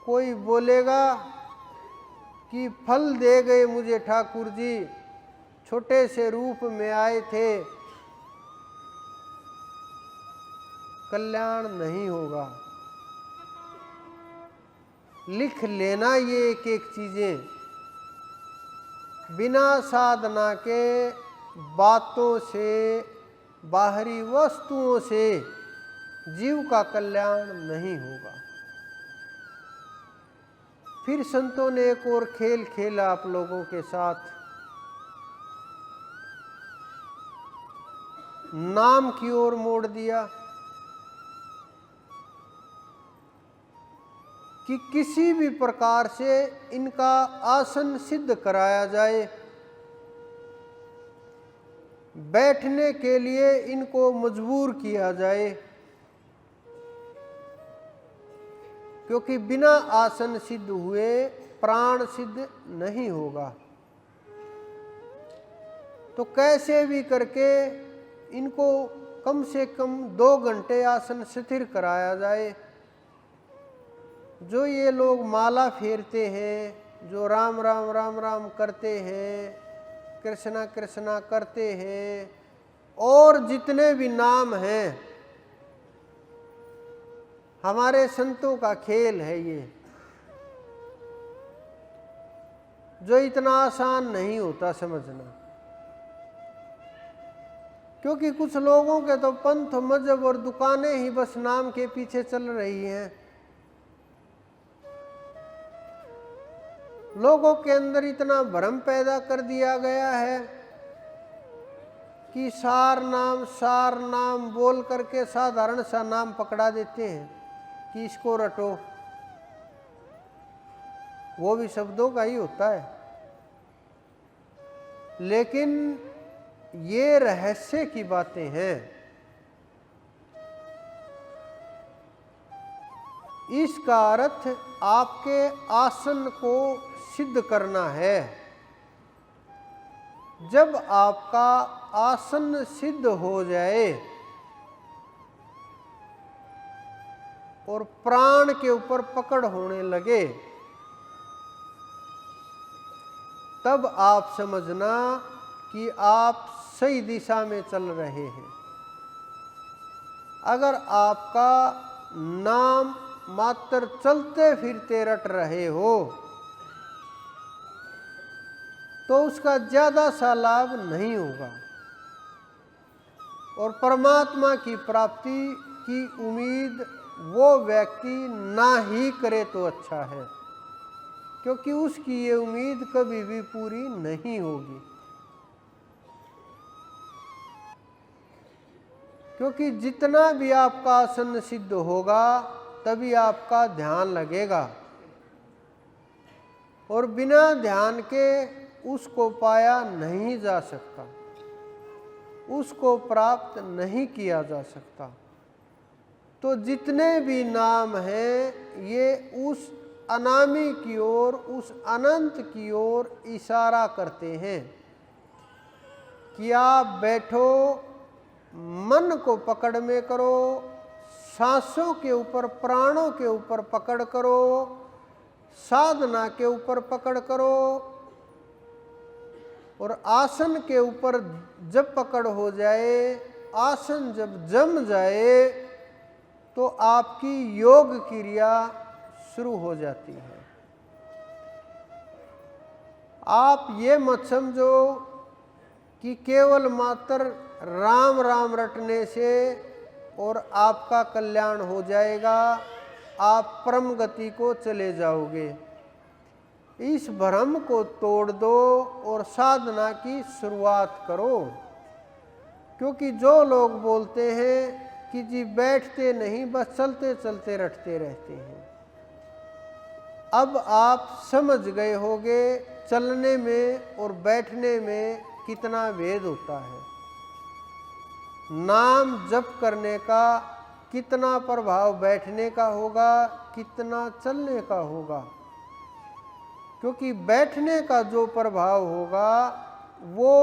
A: कोई बोलेगा कि फल दे गए मुझे ठाकुर जी, छोटे से रूप में आए थे। कल्याण नहीं होगा। लिख लेना ये एक एक चीजें। बिना साधना के बातों से, बाहरी वस्तुओं से जीव का कल्याण नहीं होगा। फिर संतों ने एक और खेल खेला आप लोगों के साथ। नाम की ओर मोड़ दिया कि किसी भी प्रकार से इनका आसन सिद्ध कराया जाए, बैठने के लिए इनको मजबूर किया जाए, क्योंकि बिना आसन सिद्ध हुए प्राण सिद्ध नहीं होगा। तो कैसे भी करके इनको कम से कम 2 घंटे आसन स्थिर कराया जाए। जो ये लोग माला फेरते हैं, जो राम राम राम राम करते हैं, कृष्णा कृष्णा करते हैं, और जितने भी नाम हैं, हमारे संतों का खेल है ये, जो इतना आसान नहीं होता समझना। क्योंकि कुछ लोगों के तो पंथ, मजहब और दुकानें ही बस नाम के पीछे चल रही हैं। लोगों के अंदर इतना भ्रम पैदा कर दिया गया है कि सार नाम बोल करके साधारण सा नाम पकड़ा देते हैं कि इसको रटो। वो भी शब्दों का ही होता है, लेकिन ये रहस्य की बातें हैं। इसका अर्थ आपके आसन को सिद्ध करना है। जब आपका आसन सिद्ध हो जाए और प्राण के ऊपर पकड़ होने लगे, तब आप समझना कि आप सही दिशा में चल रहे हैं। अगर आपका नाम मात्र चलते फिरते रट रहे हो तो उसका ज्यादा सा लाभ नहीं होगा, और परमात्मा की प्राप्ति की उम्मीद वो व्यक्ति ना ही करे तो अच्छा है, क्योंकि उसकी ये उम्मीद कभी भी पूरी नहीं होगी। क्योंकि जितना भी आपका आसन सिद्ध होगा तभी आपका ध्यान लगेगा, और बिना ध्यान के उसको पाया नहीं जा सकता, उसको प्राप्त नहीं किया जा सकता। तो जितने भी नाम हैं ये उस अनामी की ओर, उस अनंत की ओर इशारा करते हैं कि आप बैठो, मन को पकड़ में करो, सांसों के ऊपर, प्राणों के ऊपर पकड़ करो, साधना के ऊपर पकड़ करो, और आसन के ऊपर जब पकड़ हो जाए, आसन जब जम जाए, तो आपकी योग क्रिया शुरू हो जाती है। आप ये मत समझो कि केवल मात्र राम राम रटने से और आपका कल्याण हो जाएगा, आप परम गति को चले जाओगे। इस भ्रम को तोड़ दो और साधना की शुरुआत करो। क्योंकि जो लोग बोलते हैं कि जी बैठते नहीं, बस चलते चलते रटते रहते हैं, अब आप समझ गए होगे चलने में और बैठने में कितना भेद होता है। नाम जप करने का कितना प्रभाव बैठने का होगा, कितना चलने का होगा। क्योंकि बैठने का जो प्रभाव होगा वो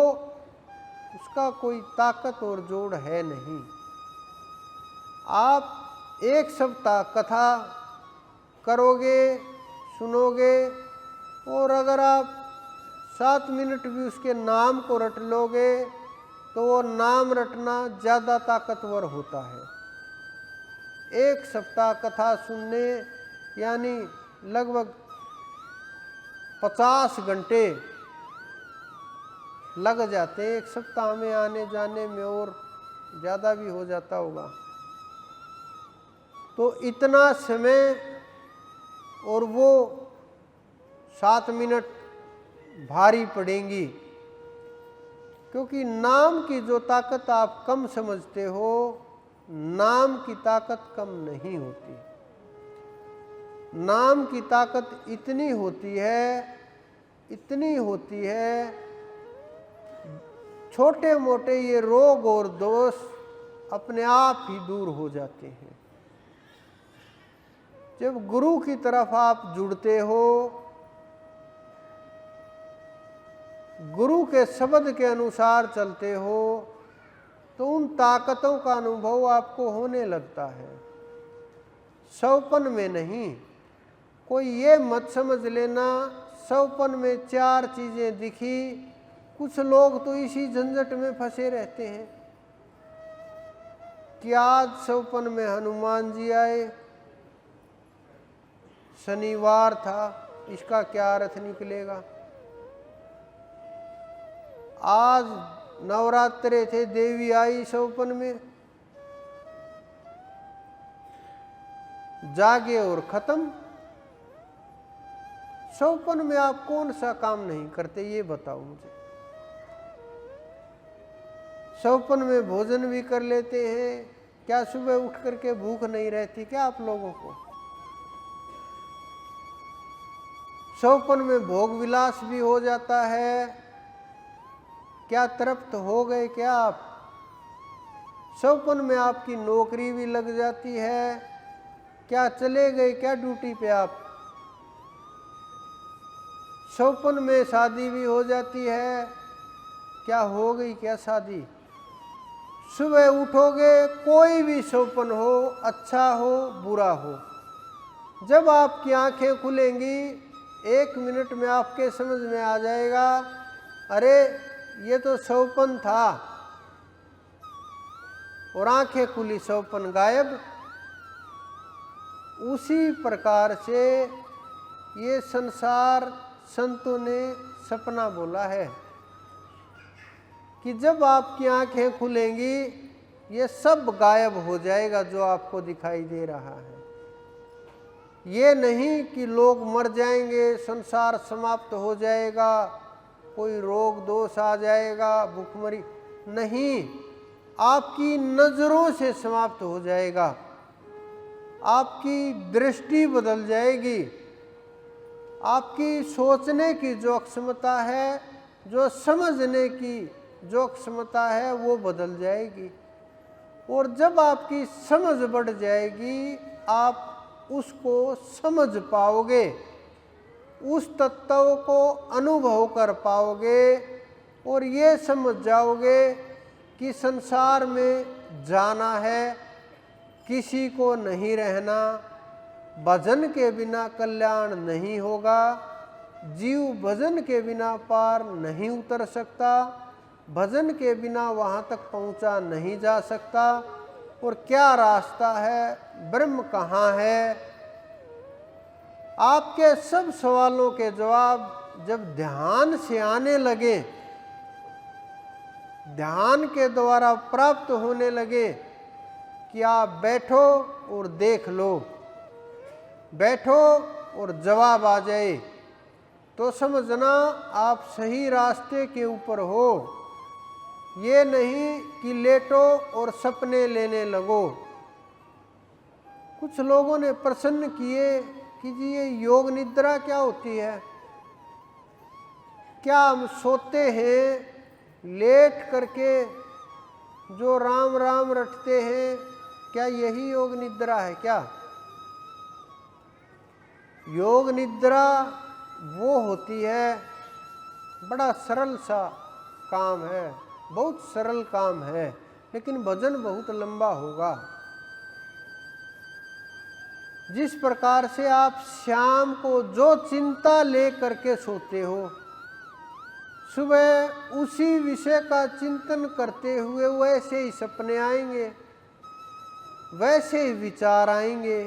A: उसका कोई ताकत और जोड़ है नहीं। आप एक सप्ताह कथा करोगे, सुनोगे, और अगर आप 7 मिनट भी उसके नाम को रट लोगे तो वो नाम रटना ज़्यादा ताकतवर होता है। एक सप्ताह कथा सुनने यानी लगभग 50 घंटे लग जाते हैं एक सप्ताह में आने जाने में, और ज़्यादा भी हो जाता होगा। तो इतना समय और वो 7 मिनट भारी पड़ेंगी। क्योंकि नाम की जो ताकत आप कम समझते हो, नाम की ताकत कम नहीं होती। नाम की ताकत इतनी होती है, इतनी होती है, छोटे मोटे ये रोग और दोष अपने आप ही दूर हो जाते हैं। जब गुरु की तरफ आप जुड़ते हो, गुरु के शब्द के अनुसार चलते हो, तो उन ताकतों का अनुभव आपको होने लगता है, सौपन में नहीं। कोई ये मत समझ लेना सौपन में 4 चीजें दिखी। कुछ लोग तो इसी झंझट में फंसे रहते हैं कि आज सौपन में हनुमान जी आए, शनिवार था, इसका क्या अर्थ निकलेगा। आज नवरात्रे थे, देवी आई सौपन में, जागे और खत्म। सौपन में आप कौन सा काम नहीं करते, ये बताओ मुझे। सौपन में भोजन भी कर लेते हैं, क्या सुबह उठ करके भूख नहीं रहती क्या आप लोगों को। सौपन में भोग विलास भी हो जाता है, क्या तृप्त हो गए क्या आप। सौपन में आपकी नौकरी भी लग जाती है, क्या चले गए क्या ड्यूटी पे आप। सौपन में शादी भी हो जाती है, क्या हो गई क्या शादी। सुबह उठोगे, कोई भी सौपन हो, अच्छा हो बुरा हो, जब आपकी आंखें खुलेंगी 1 मिनट में आपके समझ में आ जाएगा, अरे ये तो सौपन था, और आंखें खुली सौपन गायब। उसी प्रकार से ये संसार संतों ने सपना बोला है कि जब आपकी आंखें खुलेंगी ये सब गायब हो जाएगा जो आपको दिखाई दे रहा है। ये नहीं कि लोग मर जाएंगे, संसार समाप्त हो जाएगा, कोई रोग दोष आ जाएगा, भूखमरी नहीं, आपकी नजरों से समाप्त हो जाएगा, आपकी दृष्टि बदल जाएगी, आपकी सोचने की जो क्षमता है, जो समझने की जो क्षमता है वो बदल जाएगी। और जब आपकी समझ बढ़ जाएगी, आप उसको समझ पाओगे, उस तत्व को अनुभव कर पाओगे, और ये समझ जाओगे कि संसार में जाना है, किसी को नहीं रहना, भजन के बिना कल्याण नहीं होगा, जीव भजन के बिना पार नहीं उतर सकता, भजन के बिना वहाँ तक पहुँचा नहीं जा सकता। और क्या रास्ता है, ब्रह्म कहाँ है, आपके सब सवालों के जवाब जब ध्यान से आने लगे, ध्यान के द्वारा प्राप्त होने लगे कि आप बैठो और देख लो, बैठो और जवाब आ जाए, तो समझना आप सही रास्ते के ऊपर हो। ये नहीं कि लेटो और सपने लेने लगो। कुछ लोगों ने प्रश्न किए कि जी ये योग निद्रा क्या होती है, क्या हम सोते हैं लेट करके जो राम राम रटते हैं, क्या यही योग निद्रा है क्या? योग निद्रा वो होती है, बड़ा सरल सा काम है, बहुत सरल काम है, लेकिन भजन बहुत लंबा होगा। जिस प्रकार से आप शाम को जो चिंता ले करके सोते हो, सुबह उसी विषय का चिंतन करते हुए वैसे ही सपने आएंगे, वैसे ही विचार आएंगे,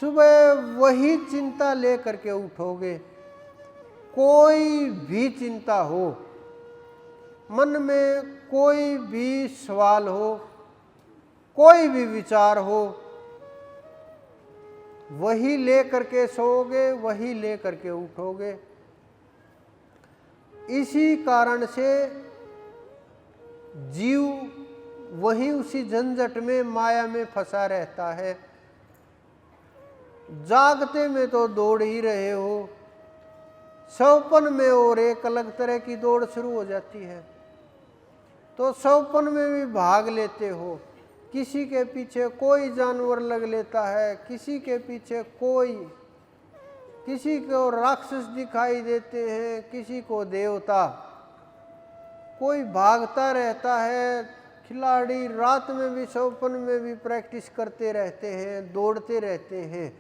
A: सुबह वही चिंता ले करके उठोगे। कोई भी चिंता हो, मन में कोई भी सवाल हो, कोई भी विचार हो, वही ले करके सोओगे, वही ले करके उठोगे। इसी कारण से जीव वही उसी झंझट में, माया में फंसा रहता है। जागते में तो दौड़ ही रहे हो, सौपन में और एक अलग तरह की दौड़ शुरू हो जाती है, तो सौपन में भी भाग लेते हो। किसी के पीछे कोई जानवर लग लेता है, किसी के पीछे कोई, किसी को राक्षस दिखाई देते हैं, किसी को देवता, कोई भागता रहता है। खिलाड़ी रात में भी सौपन में भी प्रैक्टिस करते रहते हैं, दौड़ते रहते हैं।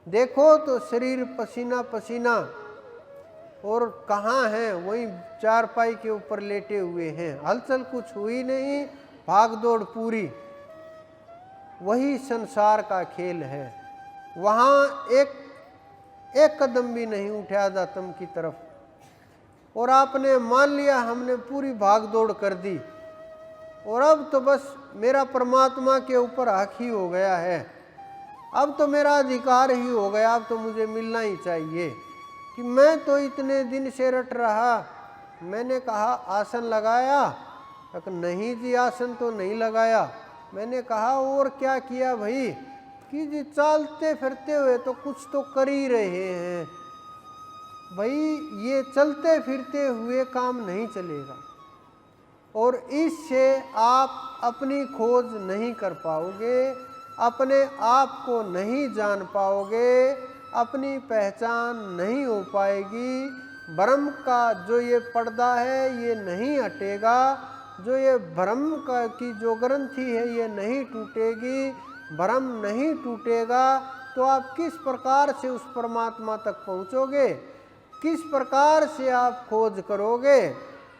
A: देखो तो शरीर पसीना पसीना, और कहाँ हैं, वही चारपाई के ऊपर लेटे हुए हैं, हलचल कुछ हुई नहीं, भाग दौड़ पूरी। वही संसार का खेल है, वहाँ एक कदम भी नहीं उठे आध्यात्म की तरफ, और आपने मान लिया हमने पूरी भाग दौड़ कर दी, और अब तो बस मेरा परमात्मा के ऊपर हक ही हो गया है, अब तो मेरा अधिकार ही हो गया, अब तो मुझे मिलना ही चाहिए। कि मैं तो इतने दिन से रट रहा, मैंने कहा आसन लगाया, नहीं जी आसन तो नहीं लगाया। मैंने कहा और क्या किया भाई, कि जी चलते फिरते हुए तो कुछ तो कर ही रहे हैं भाई, ये चलते फिरते हुए काम नहीं चलेगा, और इससे आप अपनी खोज नहीं कर पाओगे, अपने आप को नहीं जान पाओगे, अपनी पहचान नहीं हो पाएगी। ब्रह्म का जो ये पर्दा है ये नहीं हटेगा, जो ये ब्रह्म का की जो ग्रंथि है ये नहीं टूटेगी। ब्रह्म नहीं टूटेगा तो आप किस प्रकार से उस परमात्मा तक पहुँचोगे, किस प्रकार से आप खोज करोगे,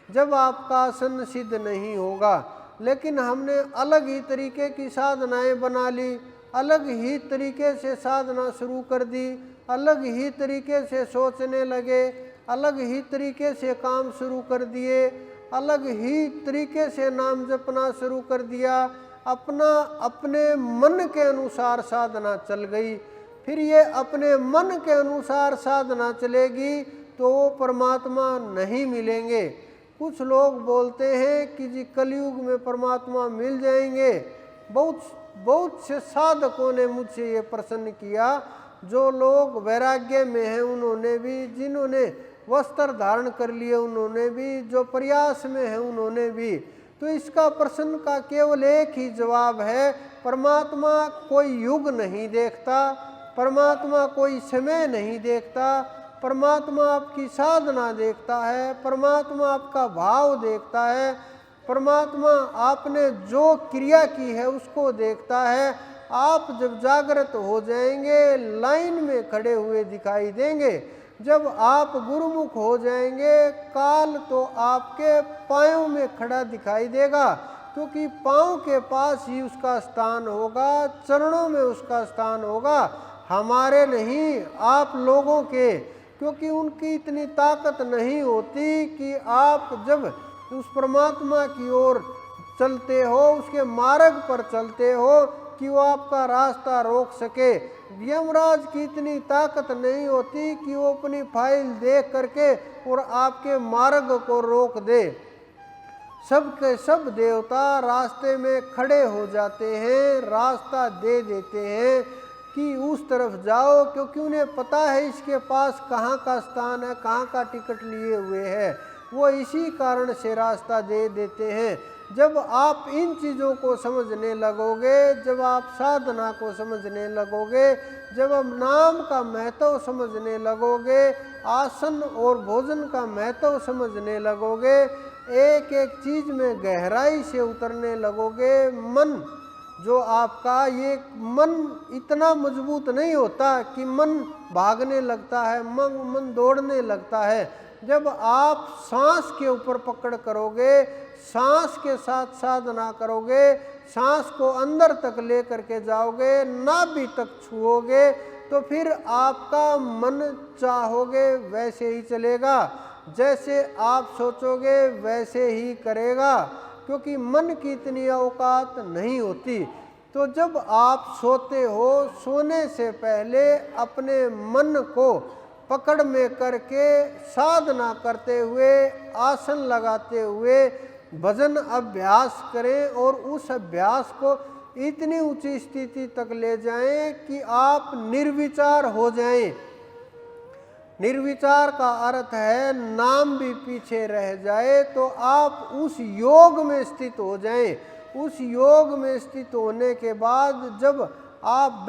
A: जब आपका आसन सिद्ध नहीं होगा। लेकिन हमने अलग ही तरीके की साधनाएं बना ली, अलग ही तरीके से साधना शुरू कर दी, अलग ही तरीके से सोचने लगे, अलग ही तरीके से काम शुरू कर दिए, अलग ही तरीके से नाम जपना शुरू कर दिया, अपने मन के अनुसार साधना चल गई। फिर ये अपने मन के अनुसार साधना चलेगी तो वो परमात्मा नहीं मिलेंगे। कुछ लोग बोलते हैं कि जी कलयुग में परमात्मा मिल जाएंगे। बहुत से साधकों ने मुझसे ये प्रश्न किया, जो लोग वैराग्य में हैं उन्होंने भी, जिन्होंने वस्त्र धारण कर लिए उन्होंने भी, जो प्रयास में है उन्होंने भी। तो इसका प्रश्न का केवल एक ही जवाब है, परमात्मा कोई युग नहीं देखता, परमात्मा कोई समय नहीं देखता, परमात्मा आपकी साधना देखता है, परमात्मा आपका भाव देखता है, परमात्मा आपने जो क्रिया की है उसको देखता है। आप जब जागृत हो जाएंगे, लाइन में खड़े हुए दिखाई देंगे, जब आप गुरुमुख हो जाएंगे, काल तो आपके पांयों में खड़ा दिखाई देगा, क्योंकि पांव के पास ही उसका स्थान होगा, चरणों में उसका स्थान होगा, हमारे नहीं, आप लोगों के। क्योंकि उनकी इतनी ताकत नहीं होती कि आप जब उस परमात्मा की ओर चलते हो, उसके मार्ग पर चलते हो, कि वो आपका रास्ता रोक सके। यमराज की इतनी ताकत नहीं होती कि वो अपनी फाइल देख करके और आपके मार्ग को रोक दे। सब के सब देवता रास्ते में खड़े हो जाते हैं, रास्ता दे देते हैं कि उस तरफ जाओ, क्योंकि उन्हें पता है इसके पास कहाँ का स्थान है, कहाँ का टिकट लिए हुए है, वो इसी कारण से रास्ता दे देते हैं। जब आप इन चीज़ों को समझने लगोगे, जब आप साधना को समझने लगोगे, जब आप नाम का महत्व समझने लगोगे, आसन और भोजन का महत्व समझने लगोगे, एक एक चीज़ में गहराई से उतरने लगोगे, मन जो आपका, ये मन इतना मजबूत नहीं होता कि मन भागने लगता है, मन दौड़ने लगता है। जब आप सांस के ऊपर पकड़ करोगे, सांस के साथ साधना करोगे, सांस को अंदर तक ले करके जाओगे, नाभि तक छुओगे, तो फिर आपका मन चाहोगे वैसे ही चलेगा, जैसे आप सोचोगे वैसे ही करेगा, क्योंकि मन की इतनी औकात नहीं होती। तो जब आप सोते हो, सोने से पहले अपने मन को पकड़ में करके साधना करते हुए, आसन लगाते हुए भजन अभ्यास करें और उस अभ्यास को इतनी ऊंची स्थिति तक ले जाएं कि आप निर्विचार हो जाएं। निर्विचार का अर्थ है नाम भी पीछे रह जाए तो आप उस योग में स्थित हो जाएं। उस योग में स्थित होने के बाद जब आप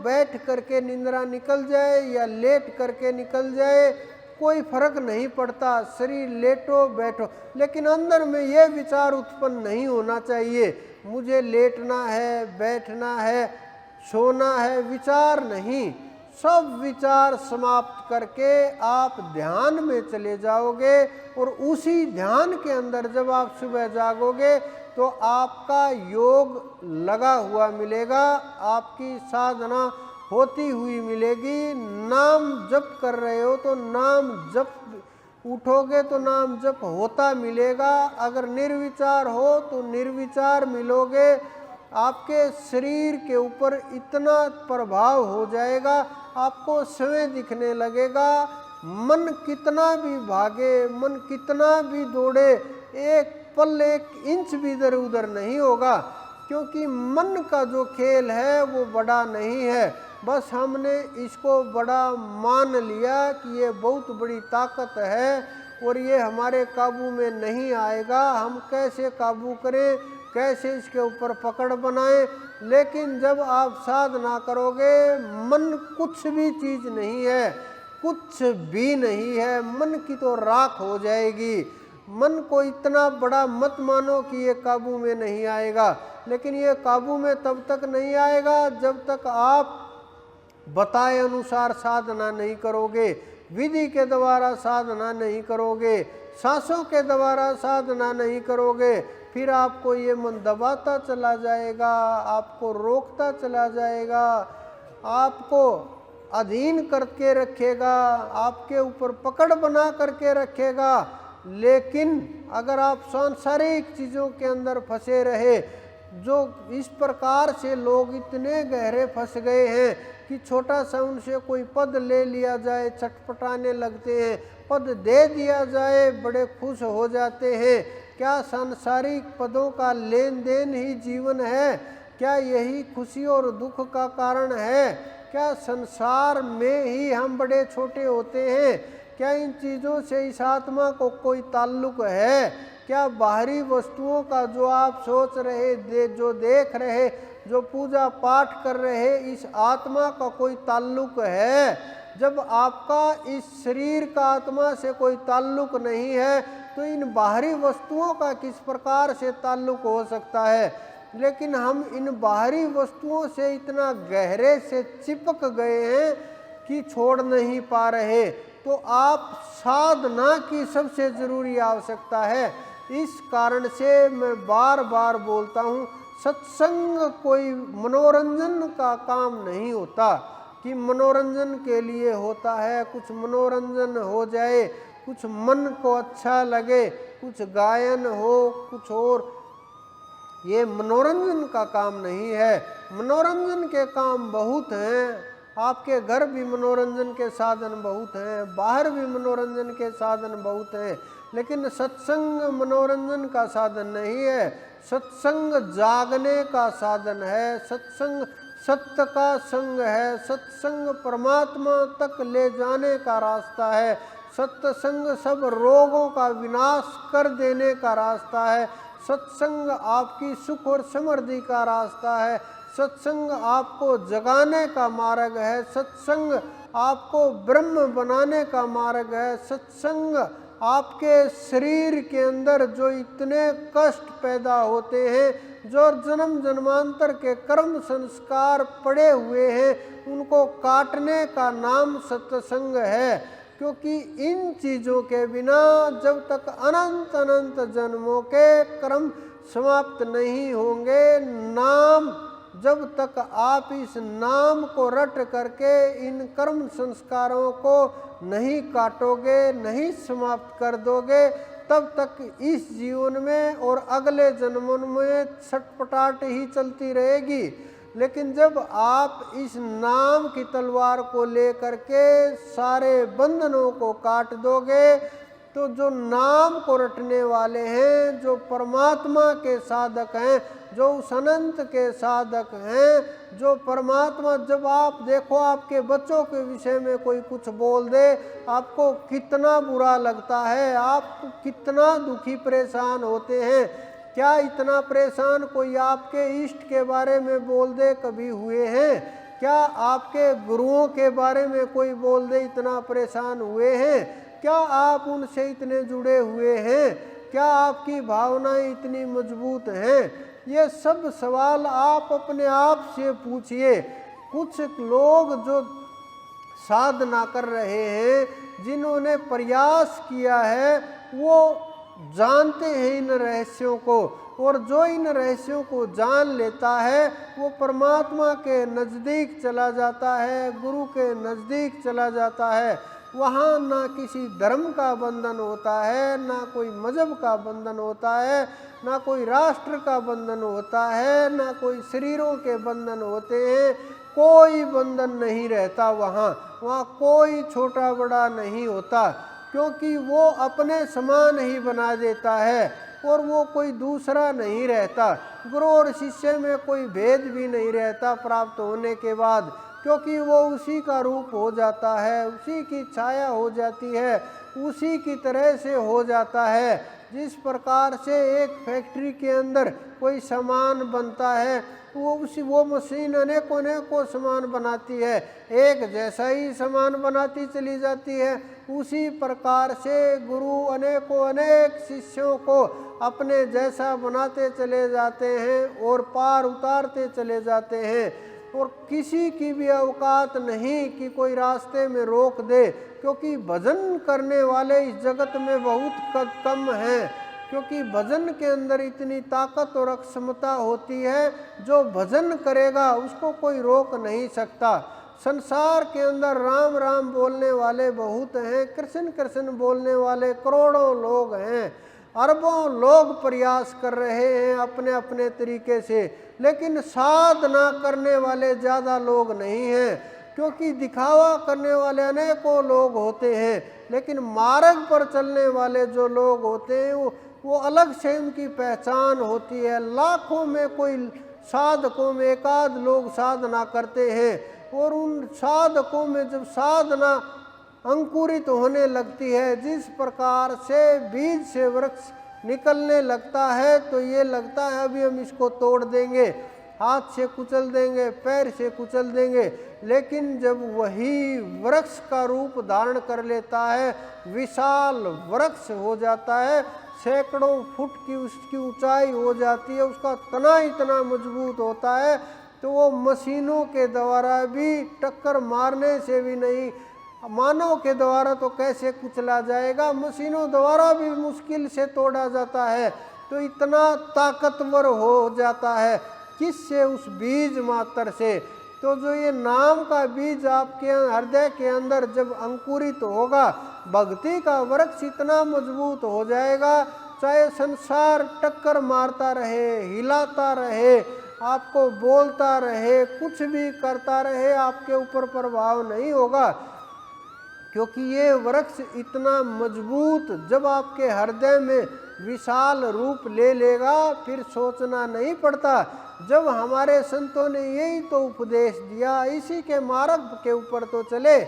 A: बैठ करके निंद्रा निकल जाए या लेट करके निकल जाए, कोई फर्क नहीं पड़ता, शरीर लेटो बैठो, लेकिन अंदर में यह विचार उत्पन्न नहीं होना चाहिए मुझे लेटना है, बैठना है, सोना है, विचार नहीं। सब विचार समाप्त करके आप ध्यान में चले जाओगे और उसी ध्यान के अंदर जब आप सुबह जागोगे तो आपका योग लगा हुआ मिलेगा, आपकी साधना होती हुई मिलेगी। नाम जप कर रहे हो तो नाम जप, उठोगे तो नाम जप होता मिलेगा। अगर निर्विचार हो तो निर्विचार मिलोगे। आपके शरीर के ऊपर इतना प्रभाव हो जाएगा, आपको समय दिखने लगेगा। मन कितना भी भागे, मन कितना भी दौड़े, एक पल एक इंच भी इधर उधर नहीं होगा, क्योंकि मन का जो खेल है वो बड़ा नहीं है। बस हमने इसको बड़ा मान लिया कि ये बहुत बड़ी ताकत है और ये हमारे काबू में नहीं आएगा, हम कैसे काबू करें, कैसे इसके ऊपर पकड़ बनाएं। लेकिन जब आप साधना करोगे, मन कुछ भी चीज़ नहीं है, कुछ भी नहीं है, मन की तो राख हो जाएगी। मन को इतना बड़ा मत मानो कि ये काबू में नहीं आएगा, लेकिन ये काबू में तब तक नहीं आएगा जब तक आप बताए अनुसार साधना नहीं करोगे, विधि के द्वारा साधना नहीं करोगे, सांसों के द्वारा साधना नहीं करोगे। फिर आपको ये मन दबाता चला जाएगा, आपको रोकता चला जाएगा, आपको अधीन करके रखेगा, आपके ऊपर पकड़ बना करके रखेगा। लेकिन अगर आप सांसारिक चीज़ों के अंदर फंसे रहे, जो इस प्रकार से लोग इतने गहरे फंस गए हैं कि छोटा सा उनसे कोई पद ले लिया जाए छटपटाने लगते हैं, पद दे दिया जाए बड़े खुश हो जाते हैं। क्या सांसारिक पदों का लेन देन ही जीवन है? क्या यही खुशी और दुख का कारण है? क्या संसार में ही हम बड़े छोटे होते हैं? क्या इन चीज़ों से इस आत्मा को कोई ताल्लुक है? क्या बाहरी वस्तुओं का जो आप सोच रहे, जो देख रहे, जो पूजा पाठ कर रहे, इस आत्मा का कोई ताल्लुक है? जब आपका इस शरीर का आत्मा से कोई ताल्लुक नहीं है तो इन बाहरी वस्तुओं का किस प्रकार से ताल्लुक हो सकता है? लेकिन हम इन बाहरी वस्तुओं से इतना गहरे से चिपक गए हैं कि छोड़ नहीं पा रहे। तो आप साधना की सबसे जरूरी आवश्यकता है। इस कारण से मैं बार बार बोलता हूँ, सत्संग कोई मनोरंजन का काम नहीं होता कि मनोरंजन के लिए होता है, कुछ मनोरंजन हो जाए, कुछ मन को अच्छा लगे, कुछ गायन हो, कुछ और, ये मनोरंजन का काम नहीं है। मनोरंजन के काम बहुत हैं, आपके घर भी मनोरंजन के साधन बहुत हैं, बाहर भी मनोरंजन के साधन बहुत हैं, लेकिन सत्संग मनोरंजन का साधन नहीं है। सत्संग जागने का साधन है, सत्संग सत्य का संग है, सत्संग परमात्मा तक ले जाने का रास्ता है, सत्संग सब रोगों का विनाश कर देने का रास्ता है, सत्संग आपकी सुख और समृद्धि का रास्ता है, सत्संग आपको जगाने का मार्ग है, सत्संग आपको ब्रह्म बनाने का मार्ग है, सत्संग आपके शरीर के अंदर जो इतने कष्ट पैदा होते हैं, जो जन्म जन्मांतर के कर्म संस्कार पड़े हुए हैं, उनको काटने का नाम सत्संग है। क्योंकि इन चीज़ों के बिना जब तक अनंत अनंत जन्मों के कर्म समाप्त नहीं होंगे, नाम जब तक आप इस नाम को रट करके इन कर्म संस्कारों को नहीं काटोगे, नहीं समाप्त कर दोगे, तब तक इस जीवन में और अगले जन्मों में छटपटाहट ही चलती रहेगी। लेकिन जब आप इस नाम की तलवार को लेकर के सारे बंधनों को काट दोगे, तो जो नाम को रटने वाले हैं, जो परमात्मा के साधक हैं, जो उस अनंत के साधक हैं, जो परमात्मा, जब आप देखो आपके बच्चों के विषय में कोई कुछ बोल दे, आपको कितना बुरा लगता है, आप कितना दुखी परेशान होते हैं। क्या इतना परेशान कोई आपके इष्ट के बारे में बोल दे कभी हुए हैं? क्या आपके गुरुओं के बारे में कोई बोल दे इतना परेशान हुए हैं? क्या आप उनसे इतने जुड़े हुए हैं? क्या आपकी भावनाएं इतनी मजबूत हैं? ये सब सवाल आप अपने आप से पूछिए। कुछ लोग जो साधना कर रहे हैं, जिन्होंने प्रयास किया है, वो जानते हैं इन रहस्यों को, और जो इन रहस्यों को जान लेता है वो परमात्मा के नज़दीक चला जाता है, गुरु के नज़दीक चला जाता है। वहाँ ना किसी धर्म का बंधन होता है, ना कोई मजहब का बंधन होता है, ना कोई राष्ट्र का बंधन होता है, ना कोई शरीरों के बंधन होते हैं। कोई बंधन नहीं रहता वहाँ कोई छोटा बड़ा नहीं होता, क्योंकि वो अपने समान ही बना देता है और वो कोई दूसरा नहीं रहता। गुरु और शिष्य में कोई भेद भी नहीं रहता प्राप्त होने के बाद, क्योंकि वो उसी का रूप हो जाता है, उसी की छाया हो जाती है, उसी की तरह से हो जाता है। जिस प्रकार से एक फैक्ट्री के अंदर कोई सामान बनता है, वो मशीन अनेकों सामान बनाती है, एक जैसा ही सामान बनाती चली जाती है। उसी प्रकार से गुरु अनेक शिष्यों को अपने जैसा बनाते चले जाते हैं और पार उतारते चले जाते हैं, और किसी की भी औकात नहीं कि कोई रास्ते में रोक दे, क्योंकि भजन करने वाले इस जगत में बहुत कम हैं। क्योंकि भजन के अंदर इतनी ताकत और क्षमता होती है, जो भजन करेगा उसको कोई रोक नहीं सकता। संसार के अंदर राम राम बोलने वाले बहुत हैं, कृष्ण कृष्ण बोलने वाले करोड़ों लोग हैं, अरबों लोग प्रयास कर रहे हैं अपने अपने तरीके से, लेकिन साधना करने वाले ज़्यादा लोग नहीं हैं। क्योंकि दिखावा करने वाले अनेकों लोग होते हैं, लेकिन मार्ग पर चलने वाले जो लोग होते हैं वो अलग से उनकी पहचान होती है। लाखों में कोई साधकों में एकाध लोग साधना करते हैं, और उन साधकों में जब साधना अंकुरित होने लगती है, जिस प्रकार से बीज से वृक्ष निकलने लगता है, तो ये लगता है अभी हम इसको तोड़ देंगे, हाथ से कुचल देंगे, पैर से कुचल देंगे, लेकिन जब वही वृक्ष का रूप धारण कर लेता है, विशाल वृक्ष हो जाता है, सैकड़ों फुट की उसकी ऊंचाई हो जाती है, उसका तना इतना मजबूत होता है, तो वो मशीनों के द्वारा भी टक्कर मारने से भी नहीं मानव के द्वारा तो कैसे कुचला जाएगा, मशीनों द्वारा भी मुश्किल से तोड़ा जाता है। तो इतना ताकतवर हो जाता है किससे? उस बीज मात्र से। तो जो ये नाम का बीज आपके हृदय के अंदर जब अंकुरित होगा, भक्ति का वृक्ष इतना मजबूत हो जाएगा, चाहे संसार टक्कर मारता रहे, हिलाता रहे, आपको बोलता रहे, कुछ भी करता रहे, आपके ऊपर प्रभाव नहीं होगा। क्योंकि ये वृक्ष इतना मजबूत जब आपके हृदय में विशाल रूप ले लेगा, फिर सोचना नहीं पड़ता। जब हमारे संतों ने यही तो उपदेश दिया, इसी के मार्ग के ऊपर तो चले।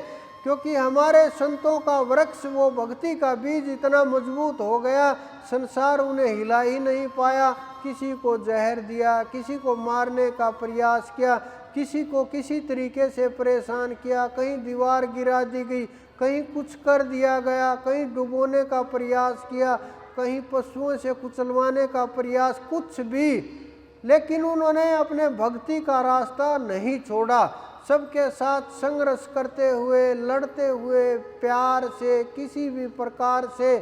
A: क्योंकि हमारे संतों का वृक्ष, वो भक्ति का बीज इतना मजबूत हो गया, संसार उन्हें हिला ही नहीं पाया। किसी को जहर दिया, किसी को मारने का प्रयास किया, किसी को किसी तरीके से परेशान किया, कहीं दीवार गिरा दी गई, कहीं कुछ कर दिया गया, कहीं डुबोने का प्रयास किया, कहीं पशुओं से कुचलवाने का प्रयास, कुछ भी। लेकिन उन्होंने अपने भक्ति का रास्ता नहीं छोड़ा। सबके साथ संघर्ष करते हुए, लड़ते हुए, प्यार से, किसी भी प्रकार से,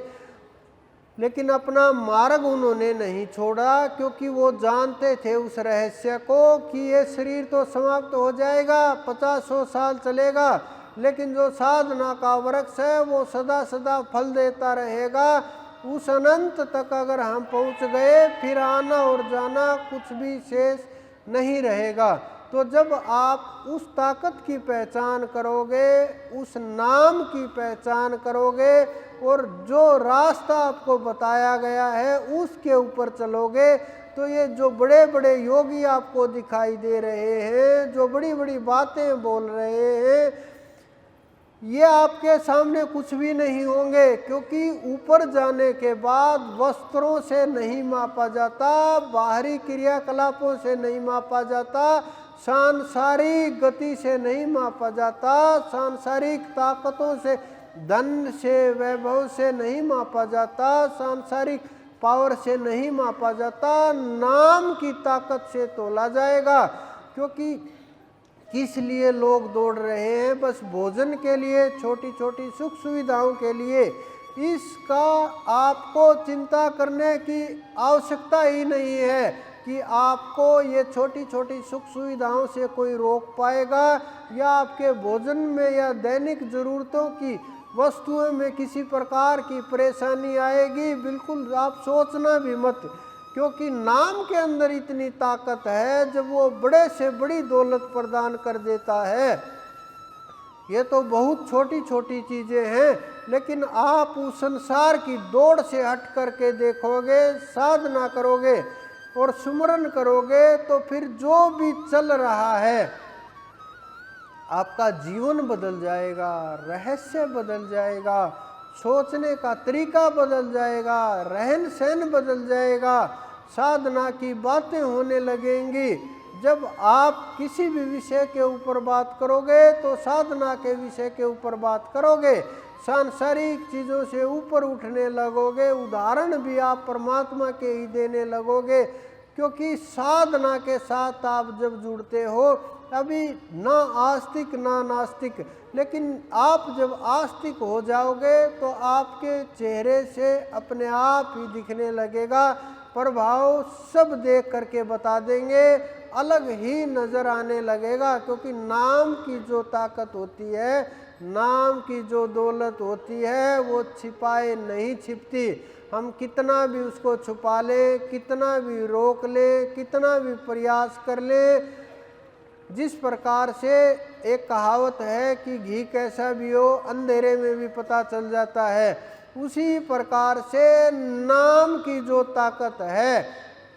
A: लेकिन अपना मार्ग उन्होंने नहीं छोड़ा। क्योंकि वो जानते थे उस रहस्य को कि ये शरीर तो समाप्त हो जाएगा, 50-100 साल चलेगा, लेकिन जो साधना का वृक्ष है वो सदा सदा फल देता रहेगा। उस अनंत तक अगर हम पहुंच गए, फिर आना और जाना कुछ भी शेष नहीं रहेगा। तो जब आप उस ताकत की पहचान करोगे, उस नाम की पहचान करोगे, और जो रास्ता आपको बताया गया है उसके ऊपर चलोगे, तो ये जो बड़े बड़े योगी आपको दिखाई दे रहे हैं, जो बड़ी बड़ी बातें बोल रहे हैं, ये आपके सामने कुछ भी नहीं होंगे। क्योंकि ऊपर जाने के बाद वस्त्रों से नहीं मापा जाता, बाहरी क्रियाकलापों से नहीं मापा जाता, सांसारिक गति से नहीं मापा जाता, सांसारिक ताकतों से, धन से, वैभव से नहीं मापा जाता, सांसारिक पावर से नहीं मापा जाता, नाम की ताकत से तोला जाएगा। क्योंकि किस लिए लोग दौड़ रहे हैं? बस भोजन के लिए, छोटी छोटी सुख सुविधाओं के लिए। इसका आपको चिंता करने की आवश्यकता ही नहीं है कि आपको ये छोटी छोटी सुख सुविधाओं से कोई रोक पाएगा, या आपके भोजन में या दैनिक जरूरतों की वस्तुओं में किसी प्रकार की परेशानी आएगी। बिल्कुल आप सोचना भी मत। क्योंकि नाम के अंदर इतनी ताकत है, जब वो बड़े से बड़ी दौलत प्रदान कर देता है। ये तो बहुत छोटी छोटी चीज़ें हैं, लेकिन आप उस संसार की दौड़ से हट करके देखोगे, साधना करोगे और सुमरन करोगे, तो फिर जो भी चल रहा है, आपका जीवन बदल जाएगा, रहस्य बदल जाएगा, सोचने का तरीका बदल जाएगा, रहन सहन बदल जाएगा, साधना की बातें होने लगेंगी। जब आप किसी भी विषय के ऊपर बात करोगे, तो साधना के विषय के ऊपर बात करोगे, सांसारिक चीज़ों से ऊपर उठने लगोगे, उदाहरण भी आप परमात्मा के ही देने लगोगे। क्योंकि साधना के साथ आप जब जुड़ते हो, अभी ना आस्तिक ना नास्तिक, लेकिन आप जब आस्तिक हो जाओगे तो आपके चेहरे से अपने आप ही दिखने लगेगा, प्रभाव सब देख करके बता देंगे, अलग ही नज़र आने लगेगा। क्योंकि नाम की जो ताकत होती है, नाम की जो दौलत होती है, वो छिपाए नहीं छिपती। हम कितना भी उसको छुपा लें, कितना भी रोक लें, कितना भी प्रयास कर लें, जिस प्रकार से एक कहावत है कि घी कैसा भी हो अंधेरे में भी पता चल जाता है, उसी प्रकार से नाम की जो ताकत है,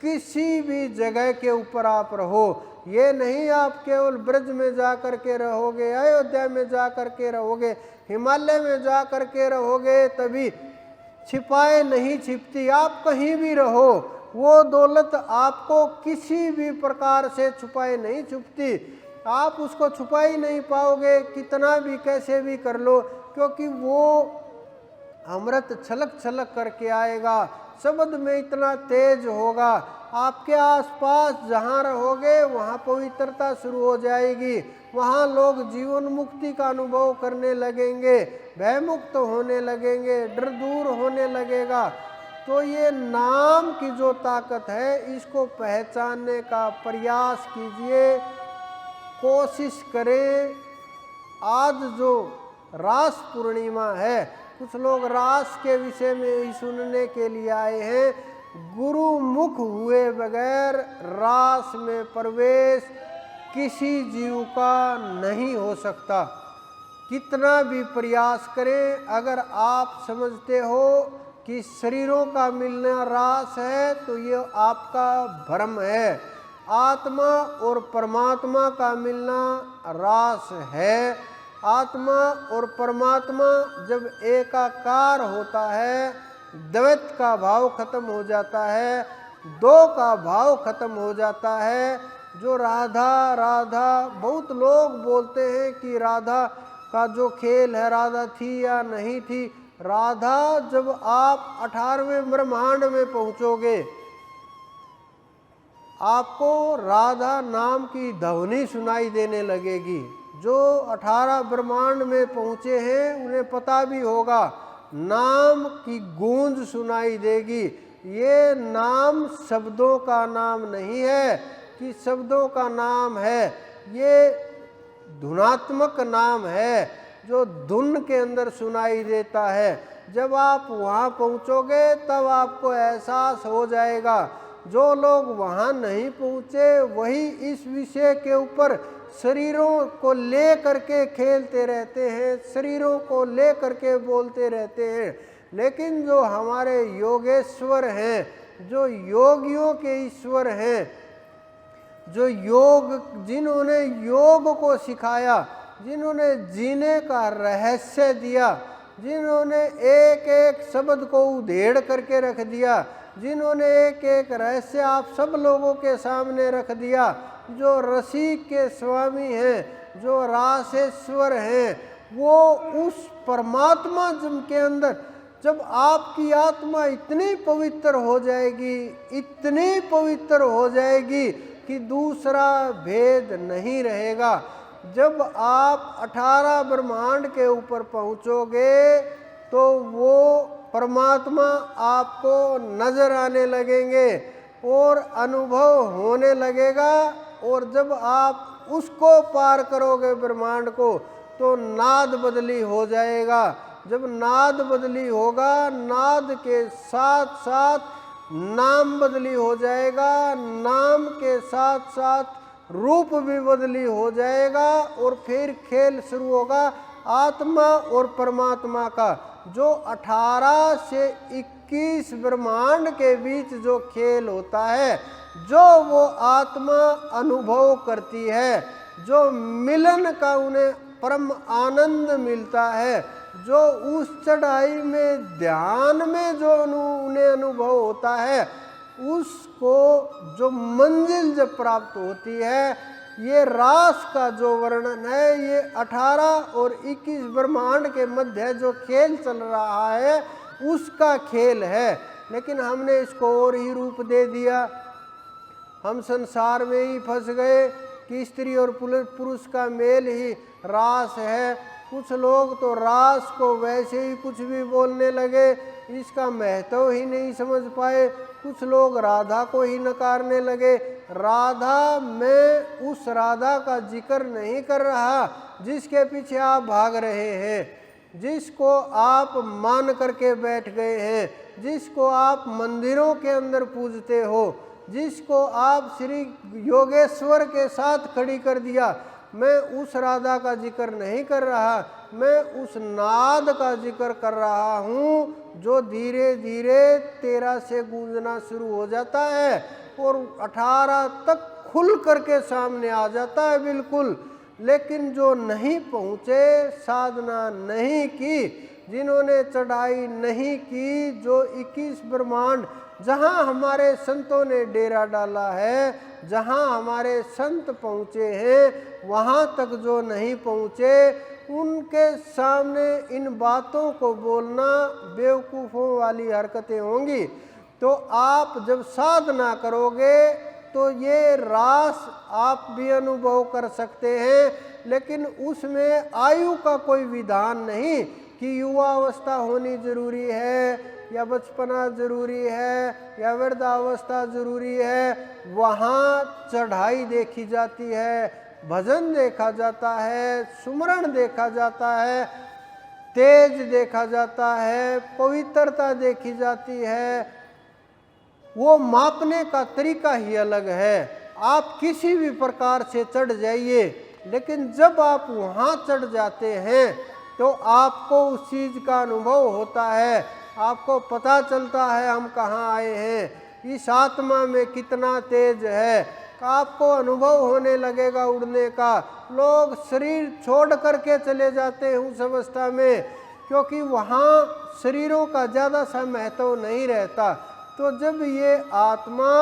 A: किसी भी जगह के ऊपर आप रहो। ये नहीं आप केवल ब्रज में जा कर के रहोगे, अयोध्या में जा कर के रहोगे, हिमालय में जा कर के रहोगे, तभी छिपाए नहीं छिपती। आप कहीं भी रहो, वो दौलत आपको किसी भी प्रकार से छुपाए नहीं छुपती। आप उसको छुपा ही नहीं पाओगे, कितना भी कैसे भी कर लो, क्योंकि वो अमृत छलक छलक करके आएगा। शब्द में इतना तेज होगा आपके आसपास जहाँ रहोगे वहाँ पवित्रता शुरू हो जाएगी, वहाँ लोग जीवन मुक्ति का अनुभव करने लगेंगे, भय मुक्त होने लगेंगे, डर दूर होने लगेगा। तो ये नाम की जो ताकत है इसको पहचानने का प्रयास कीजिए, कोशिश करें। आज जो रास पूर्णिमा है, कुछ लोग रास के विषय में ही सुनने के लिए आए हैं। गुरु मुख हुए बगैर रास में प्रवेश किसी जीव का नहीं हो सकता। कितना भी प्रयास करें, अगर आप समझते हो कि शरीरों का मिलना रास है तो ये आपका भ्रम है। आत्मा और परमात्मा का मिलना रास है। आत्मा और परमात्मा जब एकाकार होता है, द्वैत का भाव खत्म हो जाता है, दो का भाव खत्म हो जाता है। जो राधा राधा, बहुत लोग बोलते हैं कि राधा का जो खेल है, राधा थी या नहीं थी। राधा जब आप 18वें ब्रह्मांड में पहुंचोगे, आपको राधा नाम की ध्वनि सुनाई देने लगेगी। जो 18 ब्रह्मांड में पहुंचे हैं उन्हें पता भी होगा, नाम की गूंज सुनाई देगी। ये नाम शब्दों का नाम नहीं है कि शब्दों का नाम है, ये धुनात्मक नाम है जो धुन के अंदर सुनाई देता है। जब आप वहाँ पहुँचोगे तब आपको एहसास हो जाएगा। जो लोग वहाँ नहीं पहुँचे वही इस विषय के ऊपर शरीरों को ले करके खेलते रहते हैं, शरीरों को ले करके बोलते रहते हैं। लेकिन जो हमारे योगेश्वर हैं, जो योगियों के ईश्वर हैं, जो जिन्होंने योग को सिखाया, जिन्होंने जीने का रहस्य दिया, जिन्होंने एक एक शब्द को उधेड़ करके रख दिया, जिन्होंने एक एक रहस्य आप सब लोगों के सामने रख दिया, जो रसिक के स्वामी हैं, जो रासेश्वर हैं, वो उस परमात्मा के अंदर जब आपकी आत्मा इतनी पवित्र हो जाएगी, इतनी पवित्र हो जाएगी कि दूसरा भेद नहीं रहेगा। जब आप 18 ब्रह्मांड के ऊपर पहुँचोगे तो वो परमात्मा आपको नजर आने लगेंगे और अनुभव होने लगेगा। और जब आप उसको पार करोगे ब्रह्मांड को, तो नाद बदली हो जाएगा। जब नाद बदली होगा, नाद के साथ साथ नाम बदली हो जाएगा, नाम के साथ साथ रूप भी बदली हो जाएगा। और फिर खेल शुरू होगा आत्मा और परमात्मा का। जो 18 से 21 ब्रह्मांड के बीच जो खेल होता है, जो वो आत्मा अनुभव करती है, जो मिलन का उन्हें परम आनंद मिलता है, जो उस चढ़ाई में ध्यान में जो उन्हें अनुभव होता है, उसको जो मंजिल जब प्राप्त होती है, ये रास का जो वर्णन है, ये 18 और 21 ब्रह्मांड के मध्य जो खेल चल रहा है उसका खेल है। लेकिन हमने इसको और ही रूप दे दिया। हम संसार में ही फंस गए कि स्त्री और पुरुष का मेल ही रास है। कुछ लोग तो रास को वैसे ही कुछ भी बोलने लगे, इसका महत्व ही नहीं समझ पाए। कुछ लोग राधा को ही नकारने लगे। राधा, मैं उस राधा का जिक्र नहीं कर रहा जिसके पीछे आप भाग रहे हैं, जिसको आप मान करके बैठ गए हैं, जिसको आप मंदिरों के अंदर पूजते हो, जिसको आप श्री योगेश्वर के साथ खड़ी कर दिया। मैं उस राधा का जिक्र नहीं कर रहा, मैं उस नाद का जिक्र कर रहा हूँ जो धीरे धीरे 13 से गूंजना शुरू हो जाता है और 18 तक खुल करके सामने आ जाता है बिल्कुल। लेकिन जो नहीं पहुँचे, साधना नहीं की, जिन्होंने चढ़ाई नहीं की, जो 21 ब्रह्मांड जहाँ हमारे संतों ने डेरा डाला है, जहाँ हमारे संत पहुँचे हैं, वहाँ तक जो नहीं पहुँचे, उनके सामने इन बातों को बोलना बेवकूफ़ों वाली हरकतें होंगी। तो आप जब साधना करोगे तो ये रास आप भी अनुभव कर सकते हैं, लेकिन उसमें आयु का कोई विधान नहीं कि युवा अवस्था होनी जरूरी है या बचपना जरूरी है या वृद्धावस्था जरूरी है। वहाँ चढ़ाई देखी जाती है, भजन देखा जाता है, सुमरण देखा जाता है, तेज देखा जाता है, पवित्रता देखी जाती है। वो मापने का तरीका ही अलग है। आप किसी भी प्रकार से चढ़ जाइए, लेकिन जब आप वहाँ चढ़ जाते हैं तो आपको उस चीज़ का अनुभव होता है, आपको पता चलता है हम कहाँ आए हैं, इस आत्मा में कितना तेज है, आपको अनुभव होने लगेगा उड़ने का। लोग शरीर छोड़ करके चले जाते हैं उस अवस्था में, क्योंकि वहाँ शरीरों का ज़्यादा सा महत्व नहीं रहता। तो जब ये आत्मा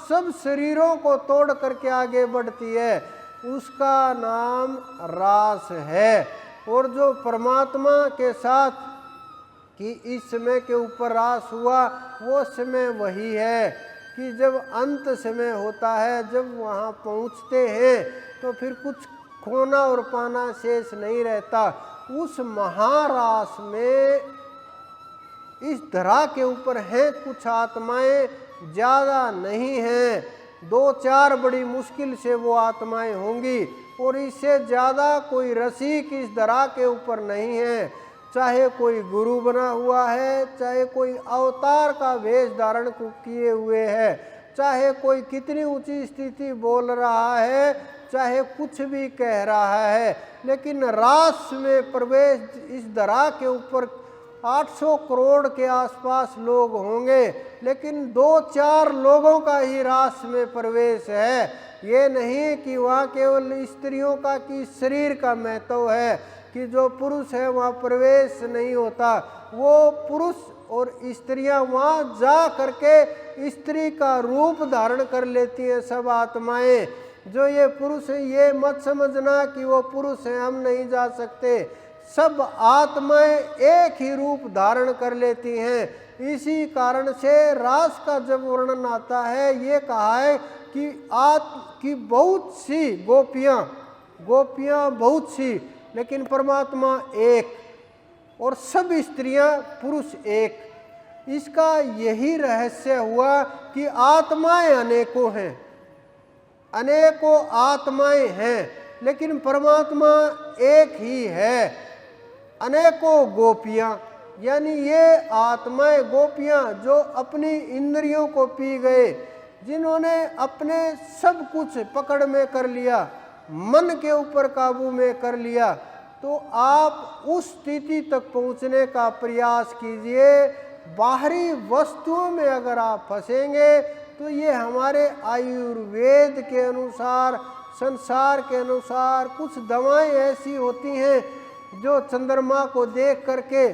A: सब शरीरों को तोड़ करके आगे बढ़ती है, उसका नाम रास है। और जो परमात्मा के साथ कि इस समय के ऊपर रास हुआ, वो समय वही है कि जब अंत समय होता है, जब वहाँ पहुँचते हैं तो फिर कुछ खोना और पाना शेष नहीं रहता। उस महारास में इस धरा के ऊपर हैं कुछ आत्माएं, ज़्यादा नहीं हैं, 2-4 बड़ी मुश्किल से वो आत्माएं होंगी, और इससे ज़्यादा कोई रसिक इस धरा के ऊपर नहीं है। चाहे कोई गुरु बना हुआ है, चाहे कोई अवतार का वेश धारण किए हुए है, चाहे कोई कितनी ऊंची स्थिति बोल रहा है, चाहे कुछ भी कह रहा है, लेकिन रास में प्रवेश इस धरा के ऊपर 800 करोड़ के आसपास लोग होंगे, लेकिन 2-4 लोगों का ही रास में प्रवेश है। ये नहीं कि वहाँ केवल स्त्रियों का कि शरीर का महत्व है कि जो पुरुष है वहाँ प्रवेश नहीं होता। वो पुरुष और स्त्रियाँ वहाँ जा करके स्त्री का रूप धारण कर लेती हैं सब आत्माएं। जो ये पुरुष हैं ये मत समझना कि वो पुरुष हैं, हम नहीं जा सकते। सब आत्माएं एक ही रूप धारण कर लेती हैं। इसी कारण से रास का जब वर्णन आता है, ये कहा है कि बहुत सी गोपियां बहुत सी, लेकिन परमात्मा एक, और सब स्त्रियां पुरुष एक। इसका यही रहस्य हुआ कि आत्माएं अनेकों हैं, अनेकों आत्माएं हैं, लेकिन परमात्मा एक ही है। अनेकों गोपियां, यानी ये आत्माएं गोपियां जो अपनी इंद्रियों को पी गए, जिन्होंने अपने सब कुछ पकड़ में कर लिया, मन के ऊपर काबू में कर लिया, तो आप उस स्थिति तक पहुंचने का प्रयास कीजिए। बाहरी वस्तुओं में अगर आप फंसेंगे तो ये हमारे आयुर्वेद के अनुसार, संसार के अनुसार कुछ दवाएं ऐसी होती हैं जो चंद्रमा को देख करके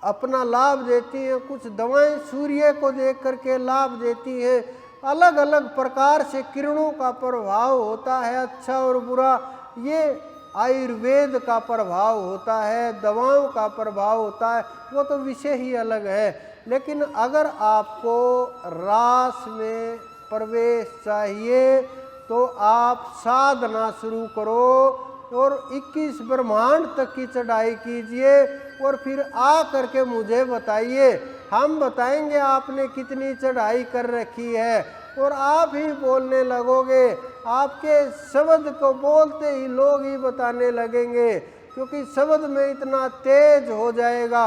A: अपना लाभ देती हैं, कुछ दवाएं सूर्य को देख करके लाभ देती हैं। अलग अलग प्रकार से किरणों का प्रभाव होता है, अच्छा और बुरा। ये आयुर्वेद का प्रभाव होता है, दवाओं का प्रभाव होता है, वो तो विषय ही अलग है। लेकिन अगर आपको रास में प्रवेश चाहिए तो आप साधना शुरू करो और 21 ब्रह्मांड तक की चढ़ाई कीजिए, और फिर आ करके मुझे बताइए। हम बताएंगे आपने कितनी चढ़ाई कर रखी है, और आप ही बोलने लगोगे। आपके शब्द को बोलते ही लोग ही बताने लगेंगे, क्योंकि शब्द में इतना तेज हो जाएगा।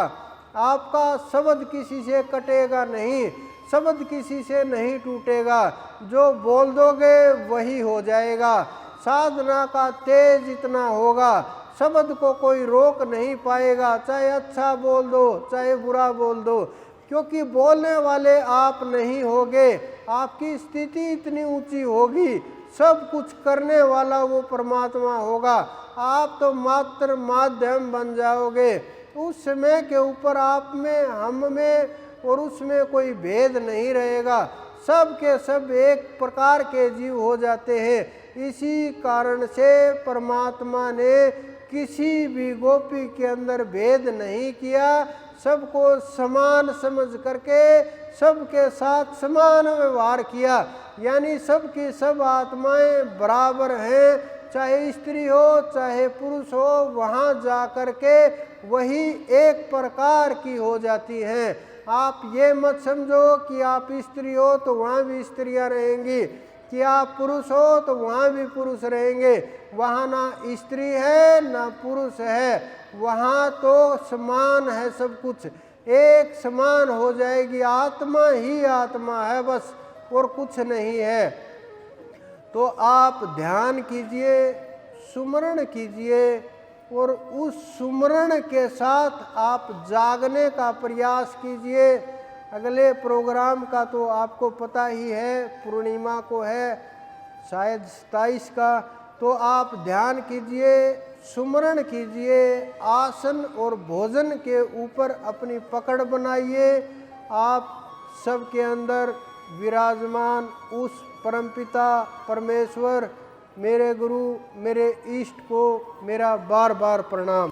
A: आपका शब्द किसी से कटेगा नहीं, शब्द किसी से नहीं टूटेगा, जो बोल दोगे वही हो जाएगा। साधना का तेज इतना होगा, शब्द को कोई रोक नहीं पाएगा, चाहे अच्छा बोल दो चाहे बुरा बोल दो, क्योंकि बोलने वाले आप नहीं होगे। आपकी स्थिति इतनी ऊंची होगी, सब कुछ करने वाला वो परमात्मा होगा, आप तो मात्र माध्यम बन जाओगे। उस समय के ऊपर आप में, हम में और उसमें कोई भेद नहीं रहेगा, सब के सब एक प्रकार के जीव हो जाते हैं। इसी कारण से परमात्मा ने किसी भी गोपी के अंदर भेद नहीं किया, सबको समान समझ करके सबके साथ समान व्यवहार किया। यानी सबकी सब आत्माएं बराबर हैं, चाहे स्त्री हो चाहे पुरुष हो, वहाँ जा कर के वही एक प्रकार की हो जाती हैं। आप ये मत समझो कि आप स्त्री हो तो वहाँ भी स्त्रियाँ रहेंगी, कि आप पुरुष हो तो वहाँ भी पुरुष रहेंगे। वहाँ ना स्त्री है ना पुरुष है, वहाँ तो समान है, सब कुछ एक समान हो जाएगी। आत्मा ही आत्मा है बस, और कुछ नहीं है। तो आप ध्यान कीजिए, सुमरण कीजिए, और उस सुमरण के साथ आप जागने का प्रयास कीजिए। अगले प्रोग्राम का तो आपको पता ही है, पूर्णिमा को है, शायद 27 का। तो आप ध्यान कीजिए, सुमरण कीजिए, आसन और भोजन के ऊपर अपनी पकड़ बनाइए। आप सबके अंदर विराजमान उस परमपिता परमेश्वर, मेरे गुरु, मेरे इष्ट को मेरा बार बार प्रणाम।